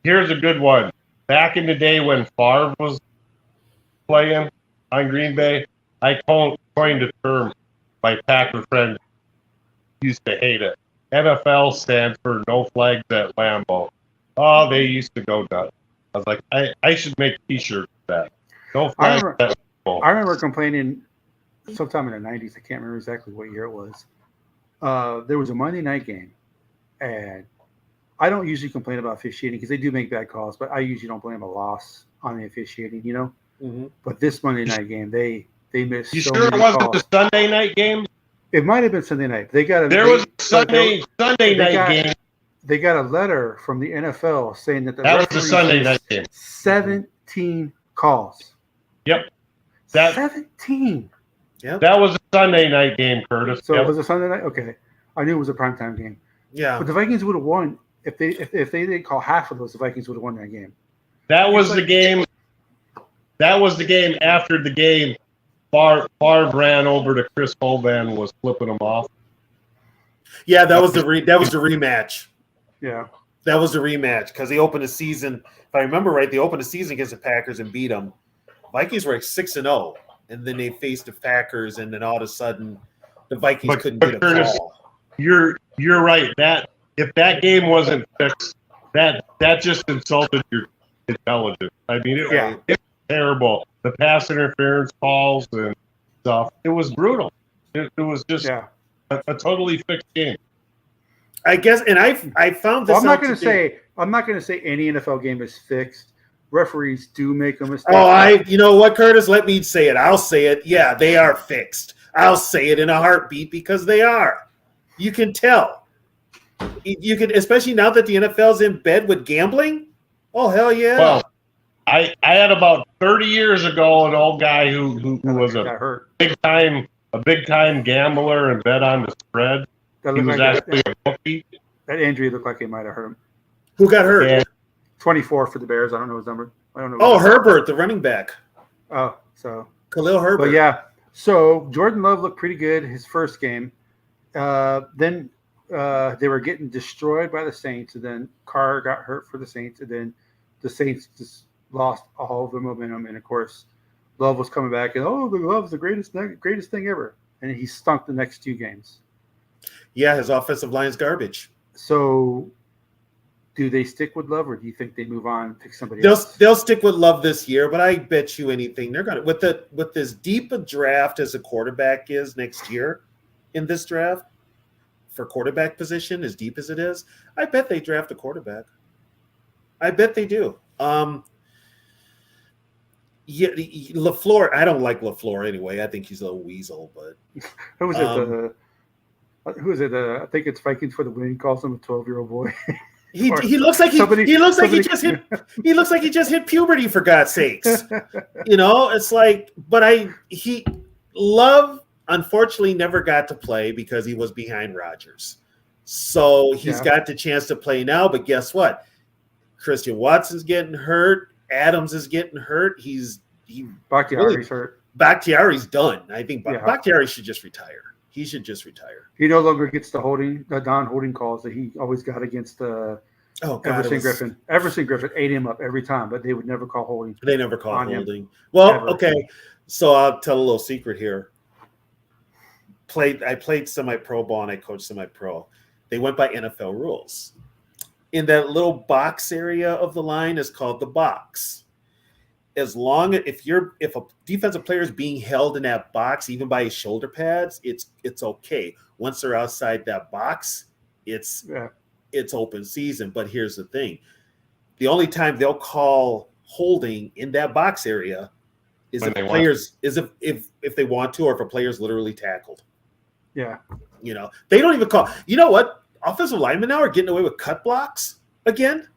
here's a good one. Back in the day when Favre was playing on Green Bay, I coined a term my Packer friend used to hate it. NFL stands for no flags at Lambeau. Oh, they used to go nuts. I was like, I should make T-shirts for that. No flags at Lambeau. I remember complaining sometime in the 90s. I can't remember exactly what year it was. There was a Monday night game, and I don't usually complain about officiating because they do make bad calls, but I usually don't blame a loss on the officiating, you know? Mm-hmm. But this Monday night game, they missed so many calls. You sure it wasn't the Sunday night game? It might have been Sunday night. There was a Sunday night game. They got a letter from the NFL saying that that was the Sunday night game. 17 calls. Yep. 17. Yep. That was a Sunday night game, Curtis. So it was a Sunday night? Okay. I knew it was a primetime game. Yeah. But the Vikings would have won. If they didn't call half of those, the Vikings would have won that game. That was the game. That was the game after the game. Favre ran over to Chris Hovan and was flipping him off. Yeah, that was the rematch. Yeah, that was the rematch because they opened the season. If I remember right, they opened the season against the Packers and beat them. Vikings were like 6-0, and then they faced the Packers, and then all of a sudden, the Vikings couldn't get a call. You're right. That if that game wasn't fixed, that just insulted your intelligence. I mean, it was terrible. The pass interference calls and stuff. It was brutal. It was just a totally fixed game. I guess, and I found this. Well, I'm not going to say any NFL game is fixed. Referees do make a mistake. You know what, Curtis? Let me say it. I'll say it. Yeah, they are fixed. I'll say it in a heartbeat because they are. You can tell. You can, especially now that the NFL's in bed with gambling. Oh, hell yeah. Well, I had about 30 years ago an old guy who was a big time gambler and bet on the spread. He was actually a bookie. That injury looked like it might have hurt him. Who got hurt? Yeah. 24 for the Bears. I don't know his number. I don't know. Oh, Herbert, the running back. Oh, so Khalil Herbert. But yeah, so Jordan Love looked pretty good his first game. Then they were getting destroyed by the Saints, and then Carr got hurt for the Saints, and then the Saints just lost all of their momentum. And of course, Love was coming back, and Love's the greatest thing ever, and he stunk the next 2 games. Yeah, his offensive line's garbage. So do they stick with Love, or do you think they move on and pick somebody else? They'll stick with Love this year, but I bet you anything they're gonna with as deep a draft as a quarterback is next year in this draft for quarterback position, as deep as it is, I bet they draft a quarterback. I bet they do. Yeah, LaFleur. I don't like LaFleur anyway. I think he's a little weasel, but Who was it? Who is it? I think it's Vikings for the win. He calls him a 12-year-old boy. he looks like he looks like he just hit puberty, for God's sakes. It's like, but Love unfortunately never got to play because he was behind Rodgers. So he's got the chance to play now, but guess what? Christian Watson's getting hurt. Adams is getting hurt. Bakhtiari's hurt. Bakhtiari's done. I think Bakhtiari should just retire. He should just retire. He no longer gets the non-holding calls that he always got against Everson Griffin. Everson Griffin ate him up every time, but they would never call holding. They never call holding. Well, Ever. Okay. So I'll tell a little secret here. I played semi-pro ball and I coached semi-pro. They went by NFL rules. In that little box area of the line is called the box. As long as if a defensive player is being held in that box, even by his shoulder pads, it's okay. Once they're outside that box, it's open season. But here's the thing: the only time they'll call holding in that box area is if they want to, or if a player's literally tackled. Yeah, they don't even call. You know what? Offensive linemen now are getting away with cut blocks again,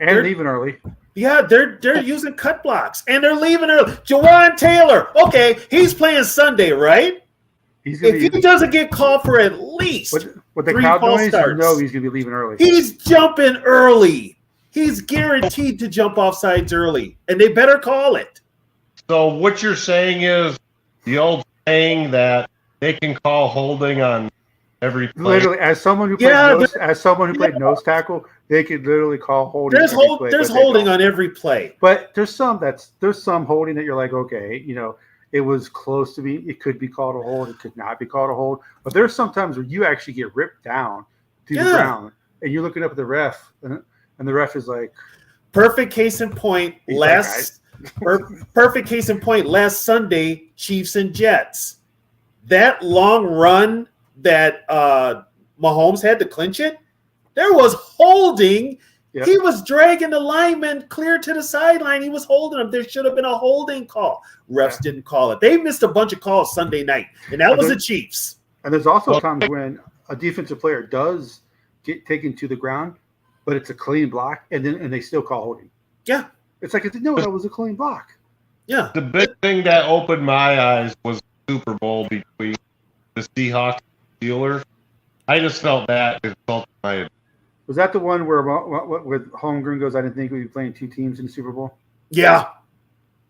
and they're leaving early. Yeah, they're using cut blocks and they're leaving early. Jawan Taylor, okay, he's playing Sunday, right? If he doesn't get called for at least with the 3 crowd false noise, starts, he's going to be leaving early. He's jumping early. He's guaranteed to jump offsides early, and they better call it. So what you're saying is the old saying that they can call holding on every play. Literally, as someone who played nose tackle, they could literally call holding. There's holding on every play, but there's some holding that you're like, okay, it was close to be. It could be called a hold. It could not be called a hold. But there's sometimes where you actually get ripped down to the ground, and you're looking up at the ref, and the ref is like, perfect case in point. Perfect case in point. Last Sunday, Chiefs and Jets. That long run that Mahomes had to clinch it, there was holding. Yep. He was dragging the lineman clear to the sideline. He was holding him. There should have been a holding call. Refs didn't call it. They missed a bunch of calls Sunday night, and that was the Chiefs. And there's also times when a defensive player does get taken to the ground, but it's a clean block, and they still call holding. Yeah. It's like, no, that was a clean block. Yeah. The big thing that opened my eyes was Super Bowl between the Seahawks and Steelers. I just felt that insulted my. Was that the one where with Holmgren goes, I didn't think we'd be playing 2 teams in the Super Bowl? Yeah.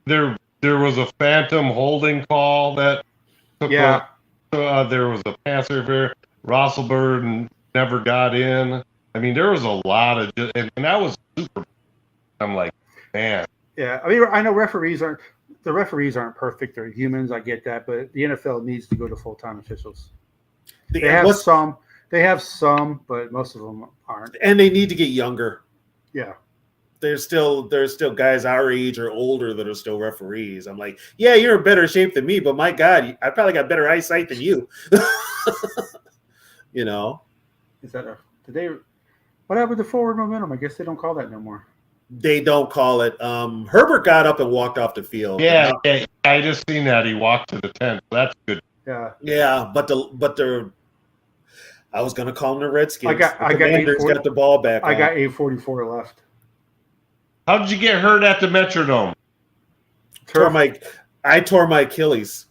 There was a phantom holding call that took there was a pass interference. Rosselberg never got in. I mean, there was a lot of and that was Super Bowl. I'm like, man. Yeah, I mean, I know referees aren't perfect. They're humans. I get that, but the NFL needs to go to full-time officials. They have some, but most of them aren't. And they need to get younger. Yeah. There's still guys our age or older that are still referees. I'm like, yeah, you're in better shape than me, but my God, I probably got better eyesight than you. Is that today? What happened to forward momentum? I guess they don't call that no more. They don't call it. Herbert got up and walked off the field. Yeah, I just seen that. He walked to the tent. That's good. Yeah, but I was gonna call them the Redskins. I got the ball back. I got 8:44 left. How did you get hurt at the Metrodome? I tore my Achilles.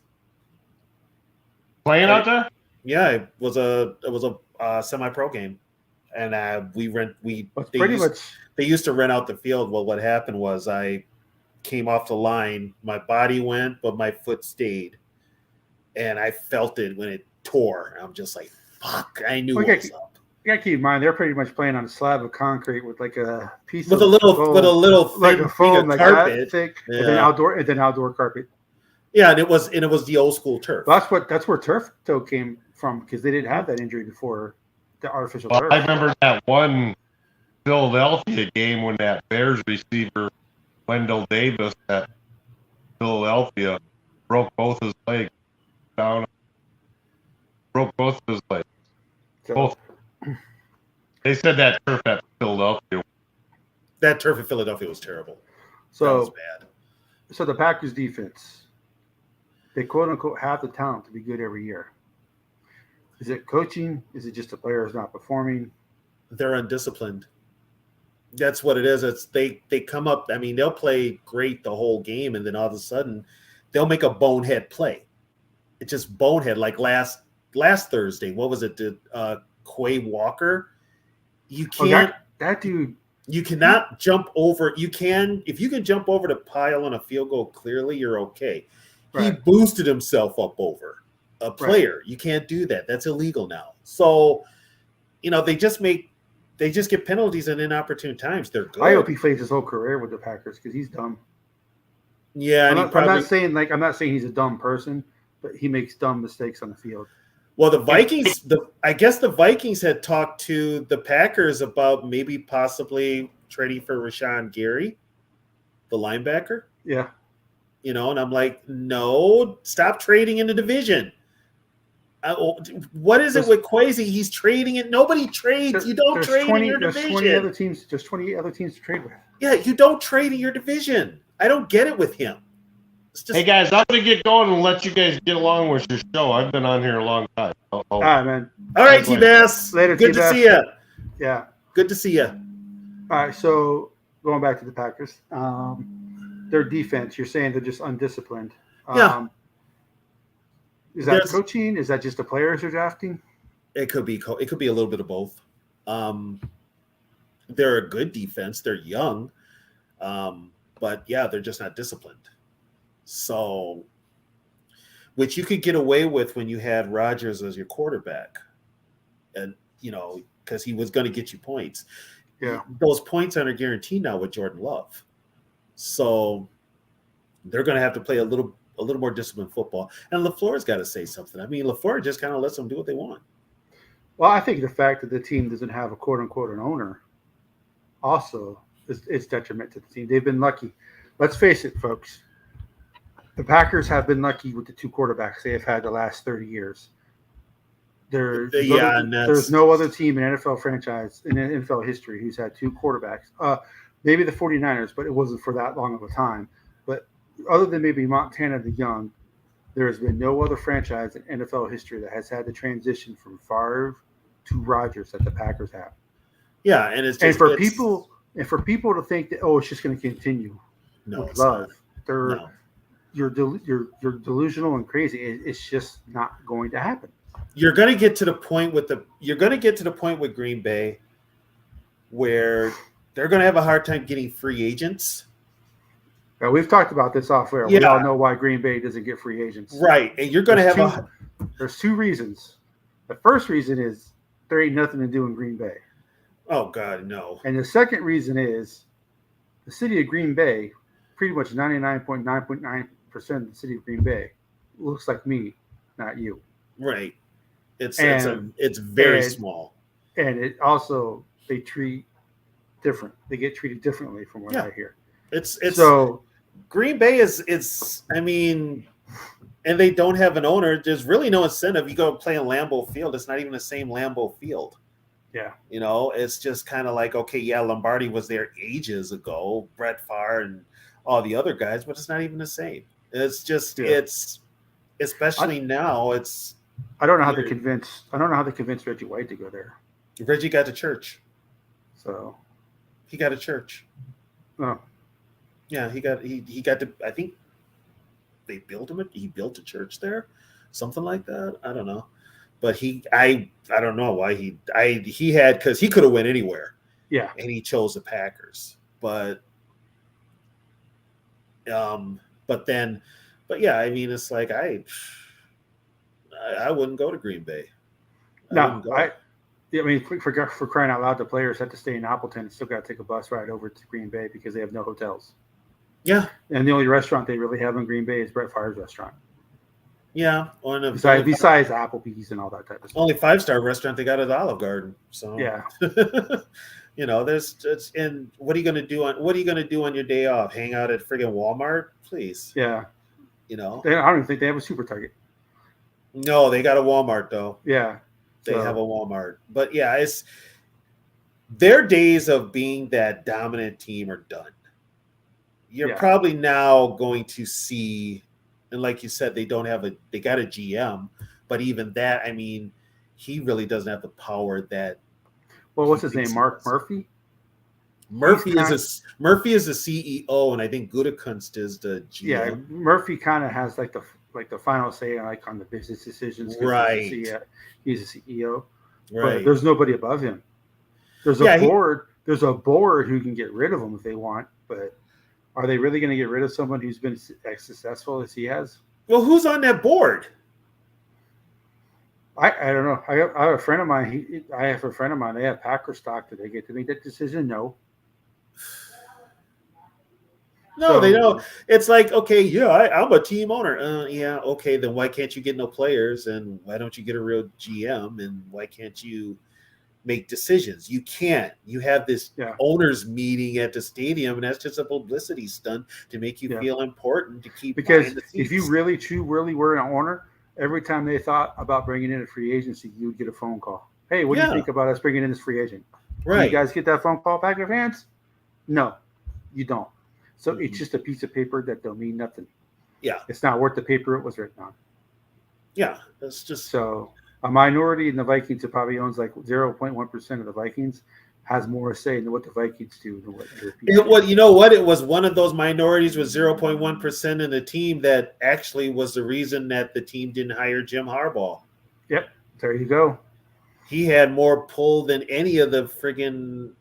Playing out there? Yeah, it was a semi-pro game, and they used to rent out the field. Well, what happened was I came off the line, my body went, but my foot stayed, and I felt it when it tore. I'm just like, fuck! I knew what was up. You gotta keep in mind they're pretty much playing on a slab of concrete with like a piece with a little like a foam like carpet. That thick, and then outdoor carpet. Yeah, and it was the old school turf. That's where turf toe came from, because they didn't have that injury before the artificial turf. I remember that one Philadelphia game when that Bears receiver, Wendell Davis, at Philadelphia, broke both his legs down. Broke both of his legs. So, Both. They said that turf at Philadelphia. That turf in Philadelphia was terrible. That was so, bad. so the Packers defense, they quote unquote have the talent to be good every year. Is it coaching? Is it just the players not performing? They're undisciplined. That's what it is. It's they come up. I mean, they'll play great the whole game, and then all of a sudden, they'll make a bonehead play. It's just bonehead. Like last Thursday, what was it? Did Quay Walker? You can't. That dude. You cannot jump over. You can if you can jump over the pile on a field goal. Clearly, you're okay. He Right. boosted himself up over a player. You can't do that. That's illegal now. So, they just get penalties in inopportune times. They're good. I hope he plays his whole career with the Packers because he's dumb. Yeah, I'm and not saying he's a dumb person, but he makes dumb mistakes on the field. Well, the Vikings. I guess the Vikings had talked to the Packers about maybe possibly trading for Rashawn Gary, the linebacker. Yeah. And I'm like, no, stop trading in the division. What is it with Kwesi? He's trading it. Nobody trades. You don't trade in your division. There's 28 other teams to trade with. Yeah, you don't trade in your division. I don't get it with him. It's just, Hey guys, I'm gonna get going and let you guys get along with your show. I've been on here a long time. All right, man. all right, T-Bass. Later, Good to T-Bass. see you. Yeah. Good to see you. All right. So going back to the Packers, their defense, you're saying they're just undisciplined. Yeah. Is that coaching? Is that just the players you're drafting? It could be a little bit of both. They're a good defense. They're young, but yeah, they're just not disciplined. So, which you could get away with when you had Rodgers as your quarterback, and because he was going to get you points. Yeah, those points aren't guaranteed now with Jordan Love. So they're going to have to play a little more disciplined football. And LaFleur's got to say something. I mean, LaFleur just kind of lets them do what they want. Well, I think the fact that the team doesn't have a quote unquote an owner also is detriment to the team. They've been lucky. Let's face it, folks. The Packers have been lucky with the two quarterbacks they have had the last 30 years. There's no other team in NFL franchise in NFL history who's had two quarterbacks. Maybe the 49ers, but it wasn't for that long of a time. But other than maybe Montana the Young, there has been no other franchise in NFL history that has had the transition from Favre to Rodgers that the Packers have. Yeah, and people to think that it's just going to continue. No, with Love. You're delusional and crazy. It's just not going to happen. You're going to get to the point with Green Bay where they're going to have a hard time getting free agents. We've talked about this off air. Yeah. We all know why Green Bay doesn't get free agents. Right, and you're going to have There's two reasons. The first reason is there ain't nothing to do in Green Bay. Oh God, no. And the second reason is the city of Green Bay, pretty much 99.9% of the city of Green Bay looks like me, not you. Right. It's very small. And it also they treat different. They get treated differently from what I hear. It's so Green Bay is I mean, and they don't have an owner. There's really no incentive. You go play in Lambeau Field. It's not even the same Lambeau Field. Yeah. It's just kind of like, okay, yeah, Lombardi was there ages ago, Brett Favre and all the other guys, but it's not even the same. It's just it's especially now. It's I don't know how to convince Reggie White to go there. Reggie got to church. So he got to church. Oh. Yeah, he got to. I think they built him. He built a church there, something like that. I don't know, but I don't know why he had because he could have went anywhere. Yeah, and he chose the Packers, but yeah, I mean, it's like I wouldn't go to Green Bay. I mean, for crying out loud, the players have to stay in Appleton and still got to take a bus ride over to Green Bay because they have no hotels. Yeah. And the only restaurant they really have in Green Bay is Brett Favre's restaurant. Yeah. Besides Applebee's and all that type of stuff. Only 5-star restaurant they got at Olive Garden. So yeah. You know, and what are you going to do on your day off? Hang out at friggin' Walmart, please. Yeah. You know, I don't even think they have a Super Target. no, they got a Walmart though. Yeah. They have a Walmart, but yeah, it's their days of being that dominant team are done. You're probably now going to see, and like you said, they got a GM, but even that, I mean, he really doesn't have the power that. Well, what's his name? Mark Murphy. Murphy is the CEO, and I think Gutekunst is the GM. Yeah, Murphy kind of has like the final say on the business decisions. Right. He's a CEO. Right. But there's nobody above him. There's a board. There's a board who can get rid of him if they want, but are they really going to get rid of someone who's been as successful as he has? Well, who's on that board? I don't know. I have a friend of mine. I have a friend of mine. They have Packer stock. Do they get to make that decision? No. No, they don't. It's like, okay, yeah, I'm a team owner. Yeah, okay, then why can't you get no players? And why don't you get a real GM? And why can't you make decisions? You can't. You have this owners meeting at the stadium, and that's just a publicity stunt to make you feel important to keep. Because if you really were an owner, every time they thought about bringing in a free agency, you would get a phone call. Hey, what do you think about us bringing in this free agent? Right. Do you guys get that phone call, Packer fans? No, you don't. So it's just a piece of paper that don't mean nothing. Yeah. It's not worth the paper it was written on. Yeah. It's just so a minority in the Vikings that probably owns like 0.1% of the Vikings has more say than what the Vikings do than what other people. You know what? It was one of those minorities with 0.1% in the team that actually was the reason that the team didn't hire Jim Harbaugh. Yep. There you go. He had more pull than any of the friggin'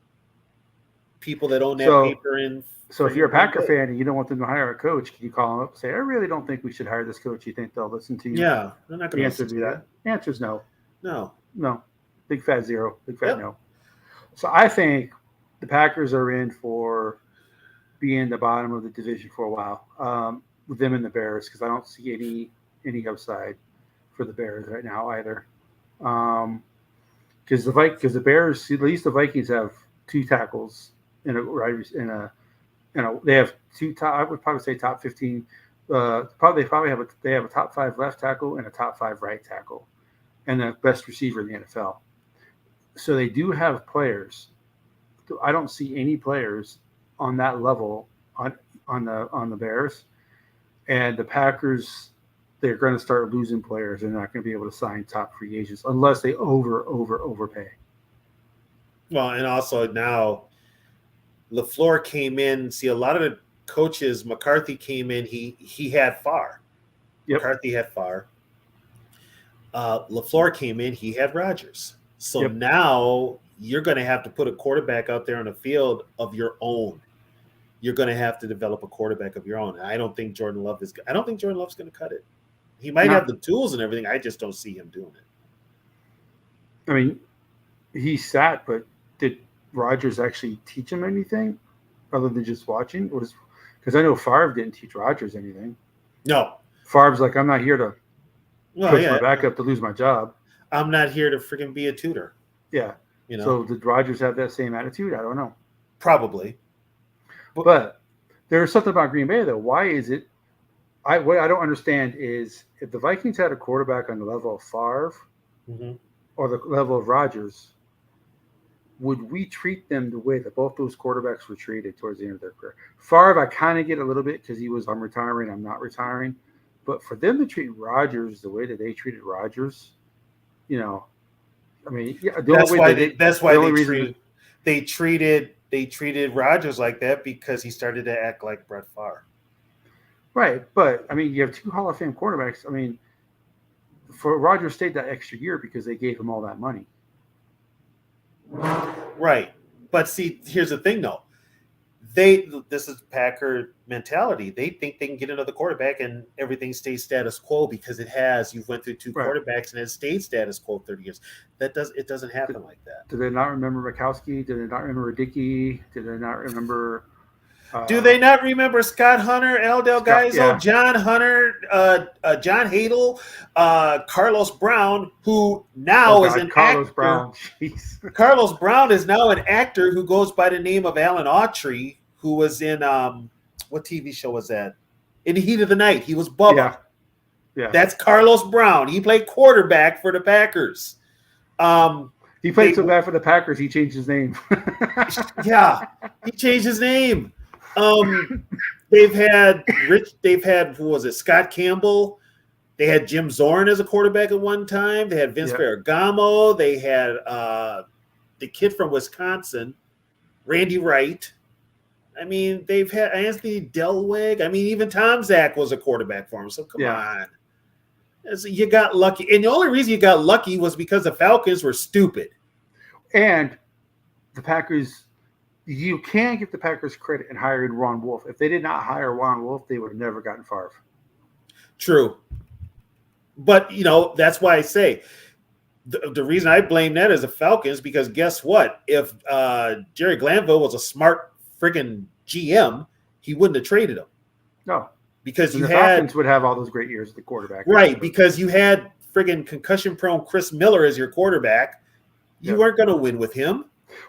people that own that paper in. So if you're a Packer fan and you don't want them to hire a coach, can you call them up and say, I really don't think we should hire this coach. You think they'll listen to you? Yeah. They're not going to listen to that. The answer is no. No. Big fat zero. Big fat no. So I think the Packers are in for being the bottom of the division for a while with them and the Bears, because I don't see any upside for the Bears right now either. Because the Bears, at least the Vikings have two tackles they have two top. I would probably say top 15. They have a top 5 left tackle and a top 5 right tackle, and the best receiver in the NFL. So they do have players. I don't see any players on that level on the Bears, and the Packers. They're going to start losing players. They're not going to be able to sign top free agents unless they overpay. Well, and also now LaFleur came in. See, a lot of the coaches, McCarthy came in. He had Farr. Yep. McCarthy had Farr. LaFleur came in. He had Rodgers. So now you're going to have to put a quarterback out there on the field of your own. You're going to have to develop a quarterback of your own. I don't think Jordan Love is going to cut it. He might have the tools and everything. I just don't see him doing it. I mean, he sat, but did Rodgers actually teach him anything other than just watching? Because I know Favre didn't teach Rodgers anything. No. Favre's like, I'm not here to push my back up to lose my job. I'm not here to freaking be a tutor. Yeah. So did Rodgers have that same attitude? I don't know. Probably. But there's something about Green Bay, though. Why is it? What I don't understand is if the Vikings had a quarterback on the level of Favre or the level of Rodgers, would we treat them the way that both those quarterbacks were treated towards the end of their career? Favre, I kind of get a little bit because he was, I'm retiring, I'm not retiring. But for them to treat Rodgers the way that they treated Rodgers, I mean, they treated Rodgers like that because he started to act like Brett Favre. Right, but I mean, you have 2 Hall of Fame quarterbacks. I mean, for Rodgers stayed that extra year because they gave him all that money. Right, but see, here's the thing, though. This is Packer mentality. They think they can get another quarterback and everything stays status quo because you've went through 2 quarterbacks and it stayed status quo 30 years. It doesn't happen like that. Do they not remember Mikowski? Did they not remember Dickey? Did they not remember Do they not remember Scott Hunter, El Del Gaizo, yeah. John Hunter, John Hadel, Carlos Brown, who now is an Carlos actor. Brown. Jeez. Carlos Brown is now an actor who goes by the name of Alan Autry, who was in what TV show was that? In the Heat of the Night. He was Bubba. Yeah. That's Carlos Brown. He played quarterback for the Packers. He played so bad for the Packers, he changed his name. Yeah, he changed his name. They've had who was it? Scott Campbell. They had Jim Zorn as a quarterback at one time. They had Vince Ferragamo. They had the kid from Wisconsin, Randy Wright. I mean, they've had Anthony Delwig. I mean, even Tom Zach was a quarterback for him. So come on. You got lucky. And the only reason you got lucky was because the Falcons were stupid. And the Packers, you can't give the Packers credit in hiring Ron Wolf. If they did not hire Ron Wolf, they would have never gotten Favre. True. But, that's why I say the reason I blame that is the Falcons, because guess what? If Jerry Glanville was a smart friggin' GM, he wouldn't have traded him. No. Because the Falcons would have all those great years at the quarterback. Right, because you had friggin' concussion-prone Chris Miller as your quarterback. You weren't going to win with him.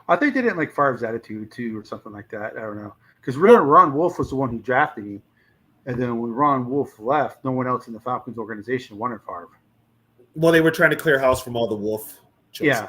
I think they didn't like Favre's attitude, too, or something like that. I don't know. Because remember, Ron Wolf was the one who drafted him. And then when Ron Wolf left, no one else in the Falcons organization wanted Favre. Well, they were trying to clear house from all the Wolf choices. Yeah.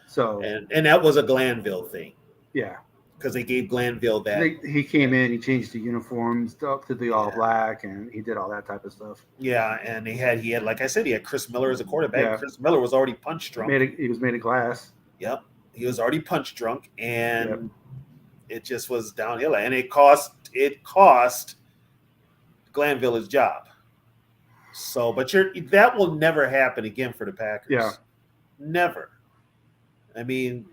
So and that was a Glanville thing. Yeah. Because they gave Glanville that. He came in, he changed the uniforms up to the all black, and he did all that type of stuff. Yeah, and he had, like I said, he had Chris Miller as a quarterback. Yeah. Chris Miller was already punch drunk. He was made of glass. Yep, he was already punch drunk, and it just was downhill. And it cost Glanville his job. So, but that will never happen again for the Packers. Yeah, never. I mean,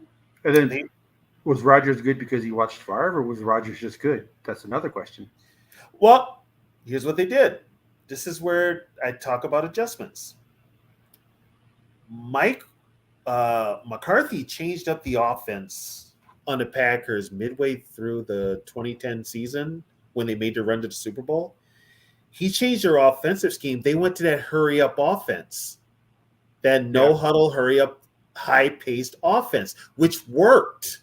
and then. Was Rodgers good because he watched Favre, or was Rodgers just good? That's another question. Well, here's what they did. This is where I talk about adjustments. Mike McCarthy changed up the offense on the Packers midway through the 2010 season when they made the run to the Super Bowl. He changed their offensive scheme. They went to that hurry-up offense, that no-huddle, hurry-up, high-paced offense, which worked.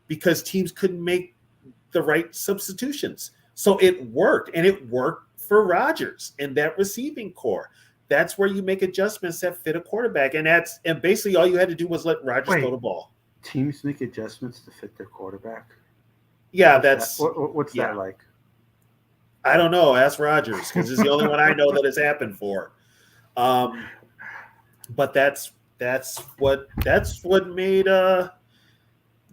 Because teams couldn't make the right substitutions. So it worked, and it worked for Rodgers and that receiving core. That's where you make adjustments that fit a quarterback. And basically all you had to do was let Rodgers throw the ball. Teams make adjustments to fit their quarterback? Yeah, what's that like? I don't know. Ask Rodgers, because it's the only one I know that has happened for. But that's what made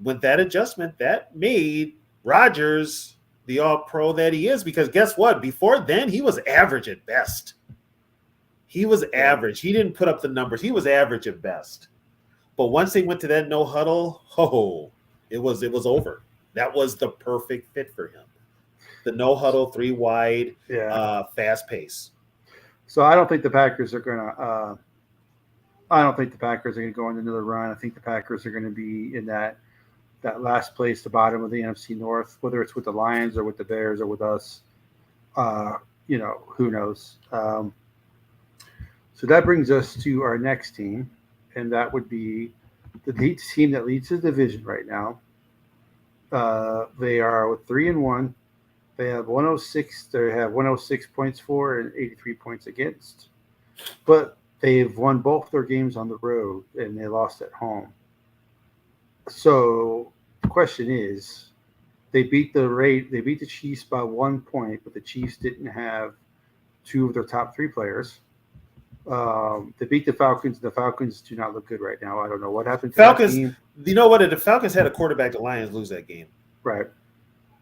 with that adjustment, that made Rodgers the all-pro that he is. Because guess what? Before then, he was average at best. He was average. He didn't put up the numbers. He was average at best. But once they went to that no huddle, it was over. That was the perfect fit for him. The no huddle, 3 wide, fast pace. So I don't think the Packers are gonna. I don't think the Packers are gonna go on another run. I think the Packers are gonna be in that last place, the bottom of the NFC North, whether it's with the Lions or with the Bears or with us. Who knows? So that brings us to our next team, and that would be the team that leads the division right now. They are 3-1. They have 106. They have 106 points for and 83 points against, but they've won both their games on the road and they lost at home. So the question is, they beat the Chiefs by 1 point, but the Chiefs didn't have 2 of their top 3 players. They beat the Falcons. The Falcons do not look good right now. I don't know what happened to Falcons. that team. You know what? If the Falcons had a quarterback, the Lions lose that game. Right.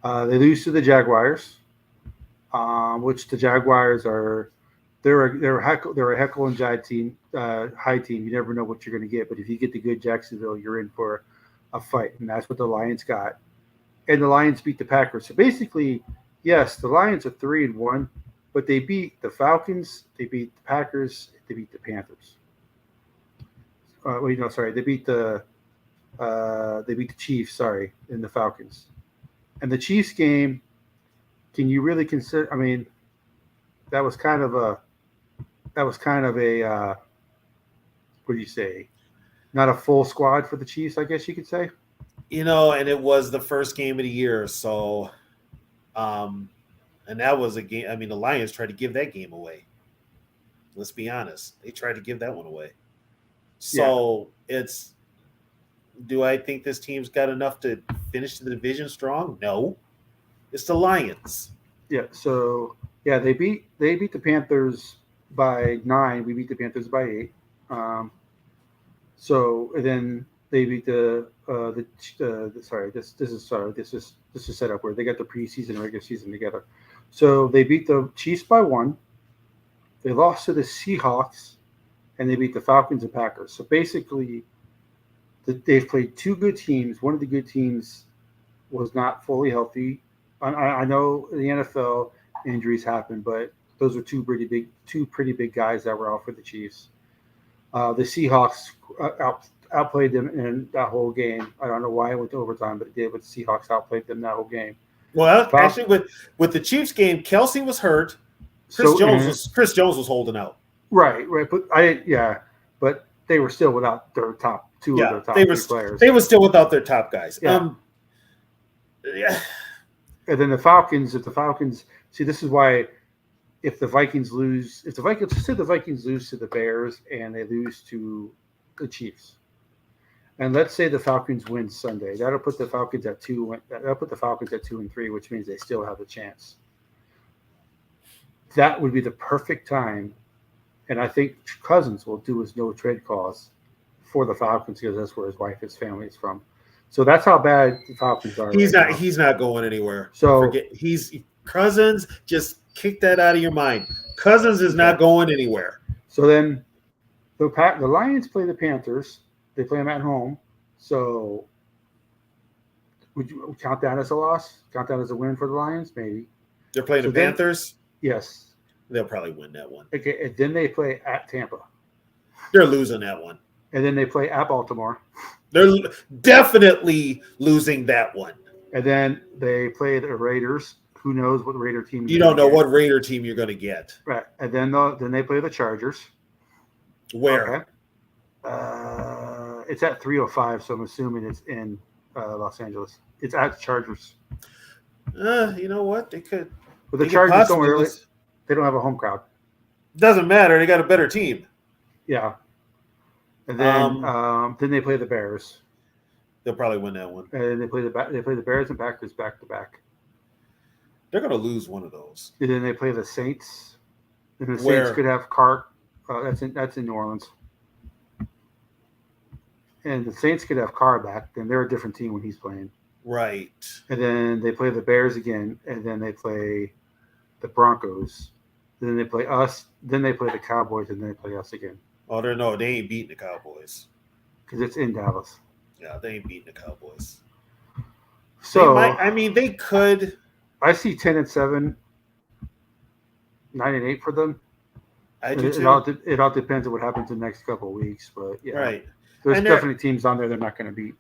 They lose to the Jaguars, which the Jaguars are. They're a heckle and jive team, high team. You never know what you're going to get, but if you get the good Jacksonville, you're in for a fight, and that's what the Lions got. And the Lions beat the Packers. So basically, yes, the Lions are 3-1, but they beat the Falcons, they beat the Packers, they beat the Panthers. They beat the Chiefs, and the Falcons. And the Chiefs game, can you really consider? I mean, that was kind of a what do you say? Not a full squad for the Chiefs, I guess you could say. And it was the first game of the year, so and that was a game. I mean, the Lions tried to give that game away. Let's be honest. They tried to give that one away. So do I think this team's got enough to finish the division strong? No. It's the Lions. Yeah. So they beat the Panthers by 9. We beat the Panthers by 8. So and then they beat this is set up where they got the preseason and regular season together. So they beat the Chiefs by 1. They lost to the Seahawks, and they beat the Falcons and Packers. So basically, they've played 2 good teams. One of the good teams was not fully healthy. I know in the NFL injuries happen, but those are two pretty big guys that were out for the Chiefs. The Seahawks outplayed them in that whole game. I don't know why it went to overtime, but it did. But the Seahawks outplayed them that whole game. Well, actually, with the Chiefs game, Kelsey was hurt. Chris Jones was holding out. Right. But they were still without their top 2 of their top 3 players. They were still without their top guys. Yeah. And then the Falcons, see, this is why if the Vikings lose to the Bears and they lose to the Chiefs, and let's say the Falcons win Sunday, that'll put the Falcons at 2. That'll put the Falcons at 2-3, which means they still have a chance. That would be the perfect time, and I think Cousins will do his no trade clause for the Falcons because that's where his family is from. So that's how bad the Falcons are. He's not going anywhere. So Cousins. Just kick that out of your mind. Cousins is not going anywhere. So then the Lions play the Panthers. They play them at home. So would you count that as a loss? Count that as a win for the Lions? Maybe. They're playing the Panthers? Yes. They'll probably win that one. Okay, and then they play at Tampa. They're losing that one. And then they play at Baltimore. They're definitely losing that one. And then they play the Raiders. Who knows what Raider team? You don't know what Raider team you're going to get. Right. And then they play the Chargers. Where? Okay. It's at 3:05, so I'm assuming it's in Los Angeles. It's at Chargers. You know what? They could. But the Chargers they don't have a home crowd. Doesn't matter. They got a better team. Yeah. And then they play the Bears. They'll probably win that one. And they play the Bears and Packers back to back. They're going to lose one of those. And then they play the Saints. And the Where? Saints could have Carr. That's in New Orleans. And the Saints could have Carr back. Then they're a different team when he's playing. Right. And then they play the Bears again. And then they play the Broncos. Then they play us. Then they play the Cowboys. And then they play us again. Oh, they ain't beating the Cowboys. Because it's in Dallas. Yeah, they ain't beating the Cowboys. So they could. I see 10-7, 9-8 for them. I do too. It all depends on what happens in the next couple of weeks, but yeah, right. There's definitely teams on there they're not going to beat.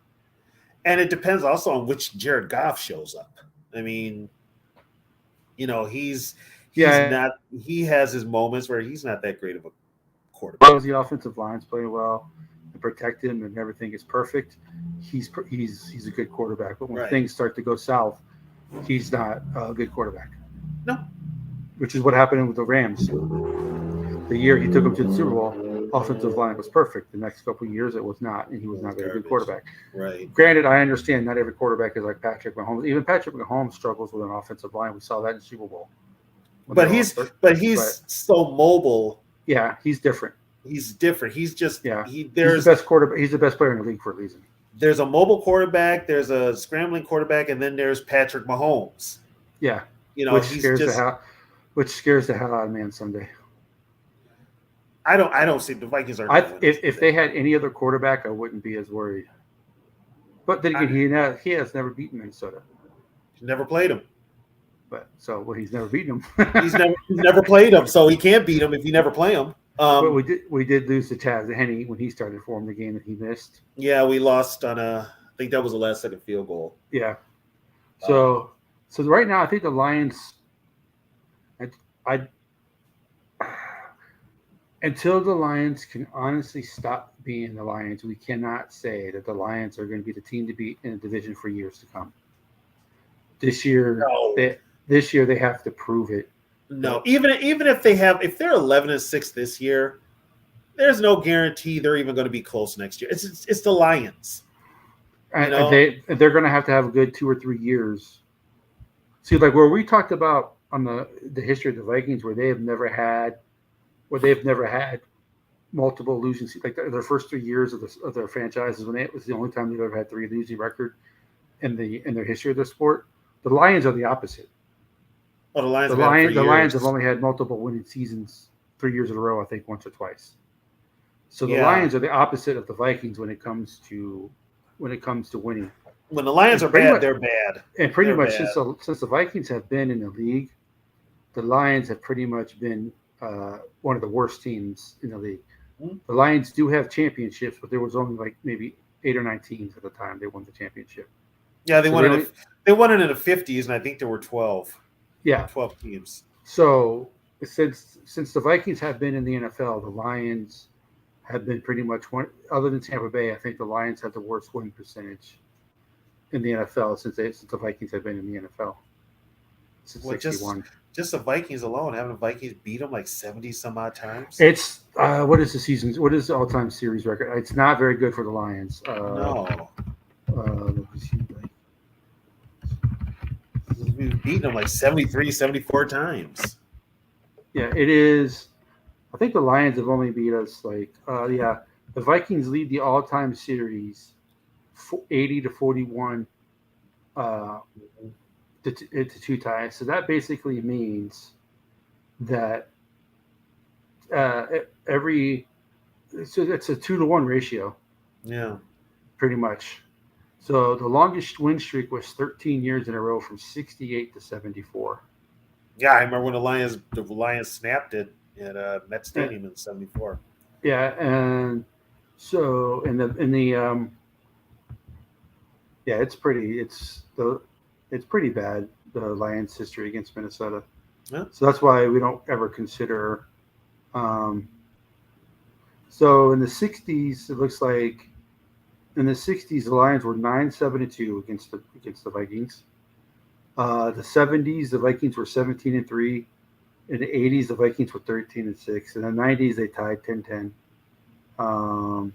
And it depends also on which Jared Goff shows up. I mean, he's not. He has his moments where he's not that great of a quarterback. The offensive line's playing well and protect him, and everything is perfect. He's a good quarterback, but when things start to go south, he's not a good quarterback. No, which is what happened with the Rams. The year he took them to the Super Bowl, offensive line was perfect. The next couple of years, it was not, and he was not a very good quarterback. Right. Granted, I understand not every quarterback is like Patrick Mahomes. Even Patrick Mahomes struggles with an offensive line. We saw that in the Super Bowl. But he's so mobile. Yeah, he's different. He's different. He's just he's the best quarterback. He's the best player in the league for a reason. There's a mobile quarterback, there's a scrambling quarterback, and then there's Patrick Mahomes. Yeah, which scares the hell out of me on Sunday. I don't see the Vikings are. If they had any other quarterback, I wouldn't be as worried. But then again, he has never beaten Minnesota. He's never played him. But he's never beaten him. he's never played him, so he can't beat him if you never play him. But we did lose to Taz Henne when he started for him the game that he missed. Yeah, we lost on I think that was the last second field goal. Yeah. So right now I think the Lions I until the Lions can honestly stop being the Lions, we cannot say that the Lions are going to be the team to beat in a division for years to come. This year, No. they have to prove it. No, even if they're 11-6 this year, there's no guarantee they're even going to be close next year. It's the Lions. And they're going to have a good 2 or 3 years. See, like where we talked about on the history of the Vikings, where they've never had multiple losing seasons, like their first 3 years of their franchises, when it was the only time they've ever had 3 losing record in their history of the sport. The Lions are the opposite. Oh, the Lions have only had multiple winning seasons 3 years in a row, I think, once or twice. So the Lions are the opposite of the Vikings when it comes to winning. When the Lions are bad, they're bad. And pretty much since the Vikings have been in the league, the Lions have pretty much been one of the worst teams in the league. Mm-hmm. The Lions do have championships, but there was only like maybe 8 or 9 teams at the time they won the championship. Yeah, they won it. They won it in the 50s, and I think there were 12. Yeah, 12 teams. So since the Vikings have been in the NFL, the Lions have been pretty much one. Other than Tampa Bay, I think the Lions have the worst win percentage in the NFL since the Vikings have been in the NFL since 61. Just the Vikings alone, haven't the Vikings beat them like 70 some odd times? It's what is the all-time series record? It's not very good for the Lions. No. We've beaten them like 73, 74 times. Yeah, it is. I think the Lions have only beat us the Vikings lead the all-time series 80-41 to 2 ties. So that basically means that it's a 2-to-1 ratio. Yeah, pretty much. So the longest win streak was 13 years in a row from 68 to 74. Yeah, I remember when the Lions snapped it at Met Stadium in '74. Yeah, and so it's pretty bad, the Lions' history against Minnesota. Yeah. So that's why we don't ever consider. So in the 60s, it looks like. In the 60s, the Lions were 9-7-2 against the Vikings. The 70s, the Vikings were 17-3. In the 80s, the Vikings were 13-6. In the 90s, they tied 10-10. 18-2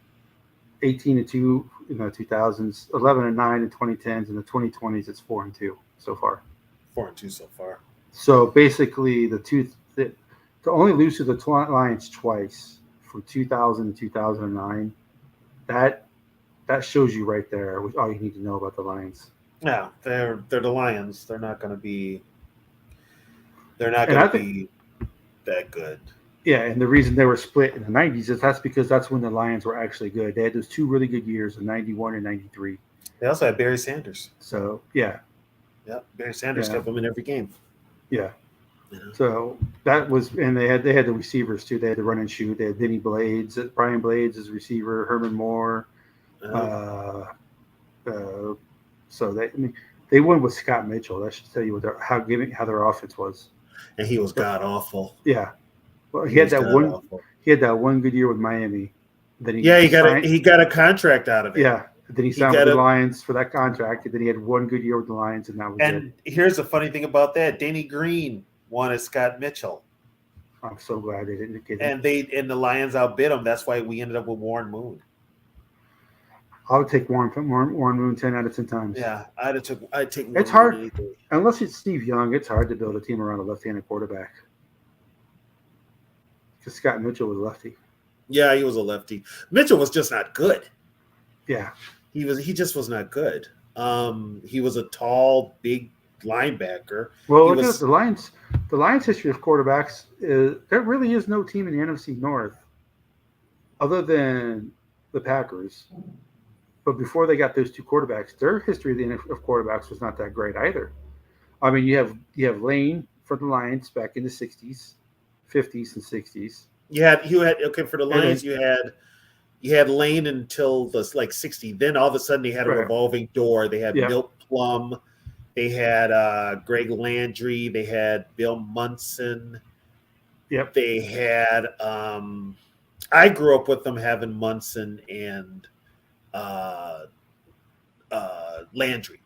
in the 2000s, 11-9 in 2010s, and the 2020s, it's 4-2 so far. 4-2 so far. So basically, to only lose to the Lions twice from 2000 to 2009, that shows you right there all you need to know about the Lions. Yeah, they're the Lions. They're not going to be. They're not going to be that good. Yeah, and the reason they were split in the 90s is because that's when the Lions were actually good. They had those 2 really good years in 91 and 93. They also had Barry Sanders. So, yeah. Yeah, Barry Sanders kept them in every game. Yeah. So that was, and they had the receivers too. They had the run and shoot. They had Vinny Blades, Brian Blades as receiver, Herman Moore. So they won with Scott Mitchell. That should tell you how their offense was. And he was god awful. Yeah. Well, he had that one good year with Miami. Then he got a contract out of it. Yeah. Then he signed with the Lions for that contract. And then he had one good year with the Lions, and that was it. And here's the funny thing about that: Danny Green wanted Scott Mitchell. I'm so glad they didn't get him. And the Lions outbid him. That's why we ended up with Warren Moon. I would take Warren Moon 10 out of 10 times. Yeah, I'd take. It's hard unless it's Steve Young. It's hard to build a team around a left-handed quarterback because Scott Mitchell was lefty. Yeah, he was a lefty. Mitchell was just not good. Yeah, he just was not good. He was a tall, big linebacker. Well, look at the Lions. The Lions' history of quarterbacks there really is no team in the NFC North other than the Packers. But before they got those 2 quarterbacks, their history of quarterbacks was not that great either. I mean, you have Lane for the Lions back in the 60s, 50s, and 60s. For the Lions, you had Lane until the 60. Then all of a sudden they had a revolving door. They had Milt Plum, They had Greg Landry. They had Bill Munson. Yep. They had I grew up with them having Munson and Landry.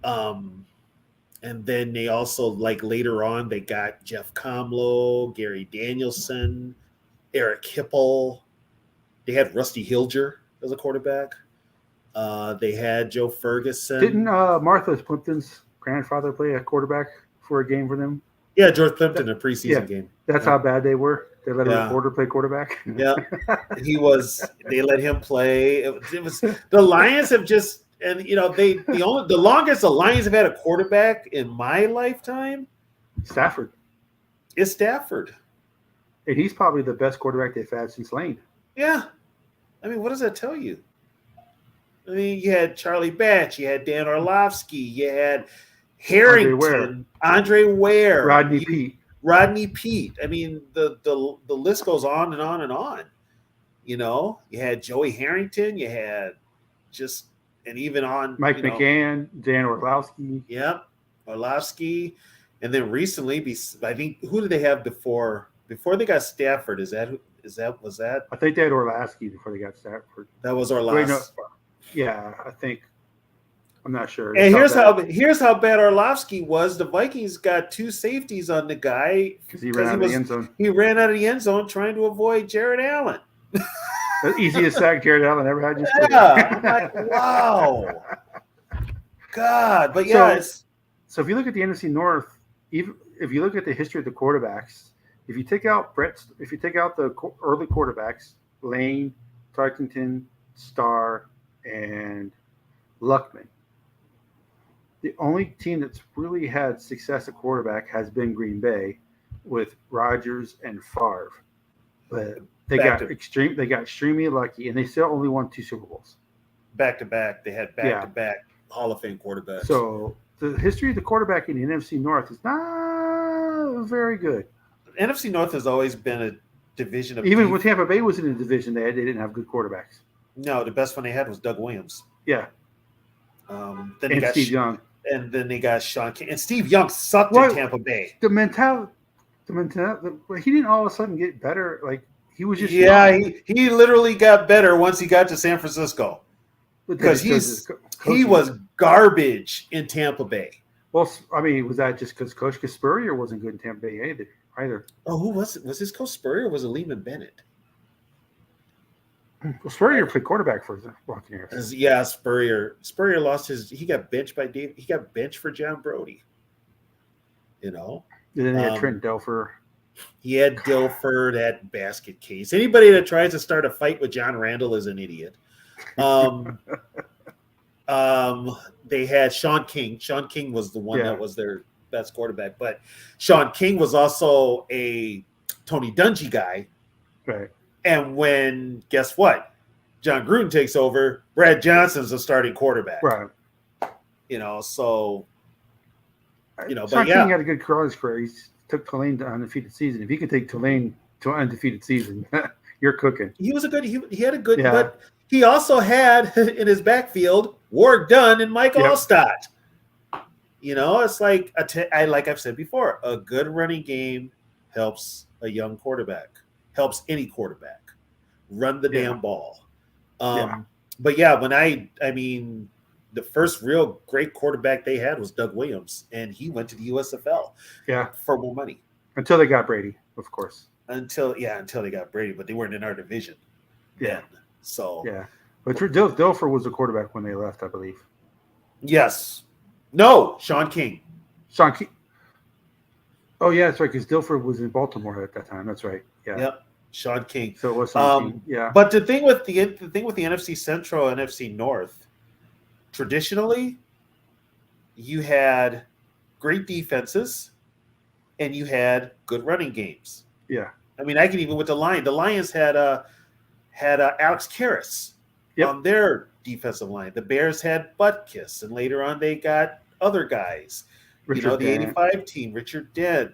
And then they also, like, later on, they got Jeff Comlow, Gary Danielson, Eric Hipple. They had Rusty Hilger as a quarterback. They had Joe Ferguson. Didn't Martha Plimpton's grandfather play a quarterback for a game for them? Yeah, George Plimpton, a preseason game. That's how bad they were. They let a reporter play quarterback. Yeah, they let him play. It was the Lions have just, and the longest the Lions have had a quarterback in my lifetime Stafford. is Stafford. And he's probably the best quarterback they've had since Lane. Yeah. I mean, what does that tell you? I mean, you had Charlie Batch, you had Dan Orlovsky, you had Harrington, Andre Ware, Rodney Peete. I mean, the list goes on and on and on. You know, you had Joey Harrington, you had and even on Mike McGann, Dan Orlovsky. Yep, Orlovsky. And then recently, I think, who did they have before they got Stafford? Was that? I think they had Orlovsky before they got Stafford. That was Orlovsky. No, yeah, I think. I'm not sure. And here's how bad Orlovsky was. The Vikings got 2 safeties on the guy because he ran out of the end zone. He ran out of the end zone trying to avoid Jared Allen. The easiest sack Jared Allen ever had. I'm like, wow, God. But yeah, so if you look at the NFC North, even if you look at the history of the quarterbacks, if you take out the early quarterbacks, Lane, Tarkington, Starr, and Luckman, the only team that's really had success at quarterback has been Green Bay with Rodgers and Favre. But they got extremely lucky, and they still only won 2 Super Bowls. Back to back. They had back to back Hall of Fame quarterbacks. So the history of the quarterback in the NFC North is not very good. NFC North has always been a division of even when Tampa Bay was in a division, they didn't have good quarterbacks. No, the best one they had was Doug Williams. Yeah. Then they got Steve Young. And then they got Sean King. And Steve Young sucked in Tampa Bay. The mentality, he didn't all of a sudden get better. Like, he was just he literally got better once he got to San Francisco. Because he was garbage in Tampa Bay. Well, I mean, was that just because Coach Spurrier wasn't good in Tampa Bay either? Oh, who was it? Was his Coach Spurrier or was it Lehman Bennett? Well, Spurrier played quarterback for the Buccaneers. Yeah, Spurrier lost he got benched he got benched for John Brody. You know? And then they had Trent Dilfer. He had Dilfer, that basket case. Anybody that tries to start a fight with John Randall is an idiot. They had Sean King. Sean King was the one that was their best quarterback. But Sean King was also a Tony Dungy guy. Right. And when, guess what? John Gruden takes over, Brad Johnson's a starting quarterback. Right. You know, so, Sean King had a good college career. He took Tulane to undefeated season. If he could take Tulane to an undefeated season, you're cooking. He was he had a good, but he also had in his backfield Warwick Dunn and Mike Allstott. You know, it's like like I've said before, a good running game helps a young quarterback, helps any quarterback run the damn ball. But when I mean, the first real great quarterback they had was Doug Williams, and he went to the USFL. Yeah, for more money. Until they got Brady, of course. Until they got Brady, but they weren't in our division. Yeah. Then. So but Dilfer was the quarterback when they left, I believe. Yes. No, Sean King. Sean King. Oh yeah, that's right. Because Dilfer was in Baltimore at that time. That's right. Yeah. Yep. Sean King. So it was Sean King. Yeah. But the thing with the NFC Central and NFC North, traditionally, you had great defenses, and you had good running games. Yeah. I mean, I can even with the Lions. The Lions had Alex Karras on their defensive line. The Bears had Butkus, and later on they got other guys. The 85 team, Richard Dent,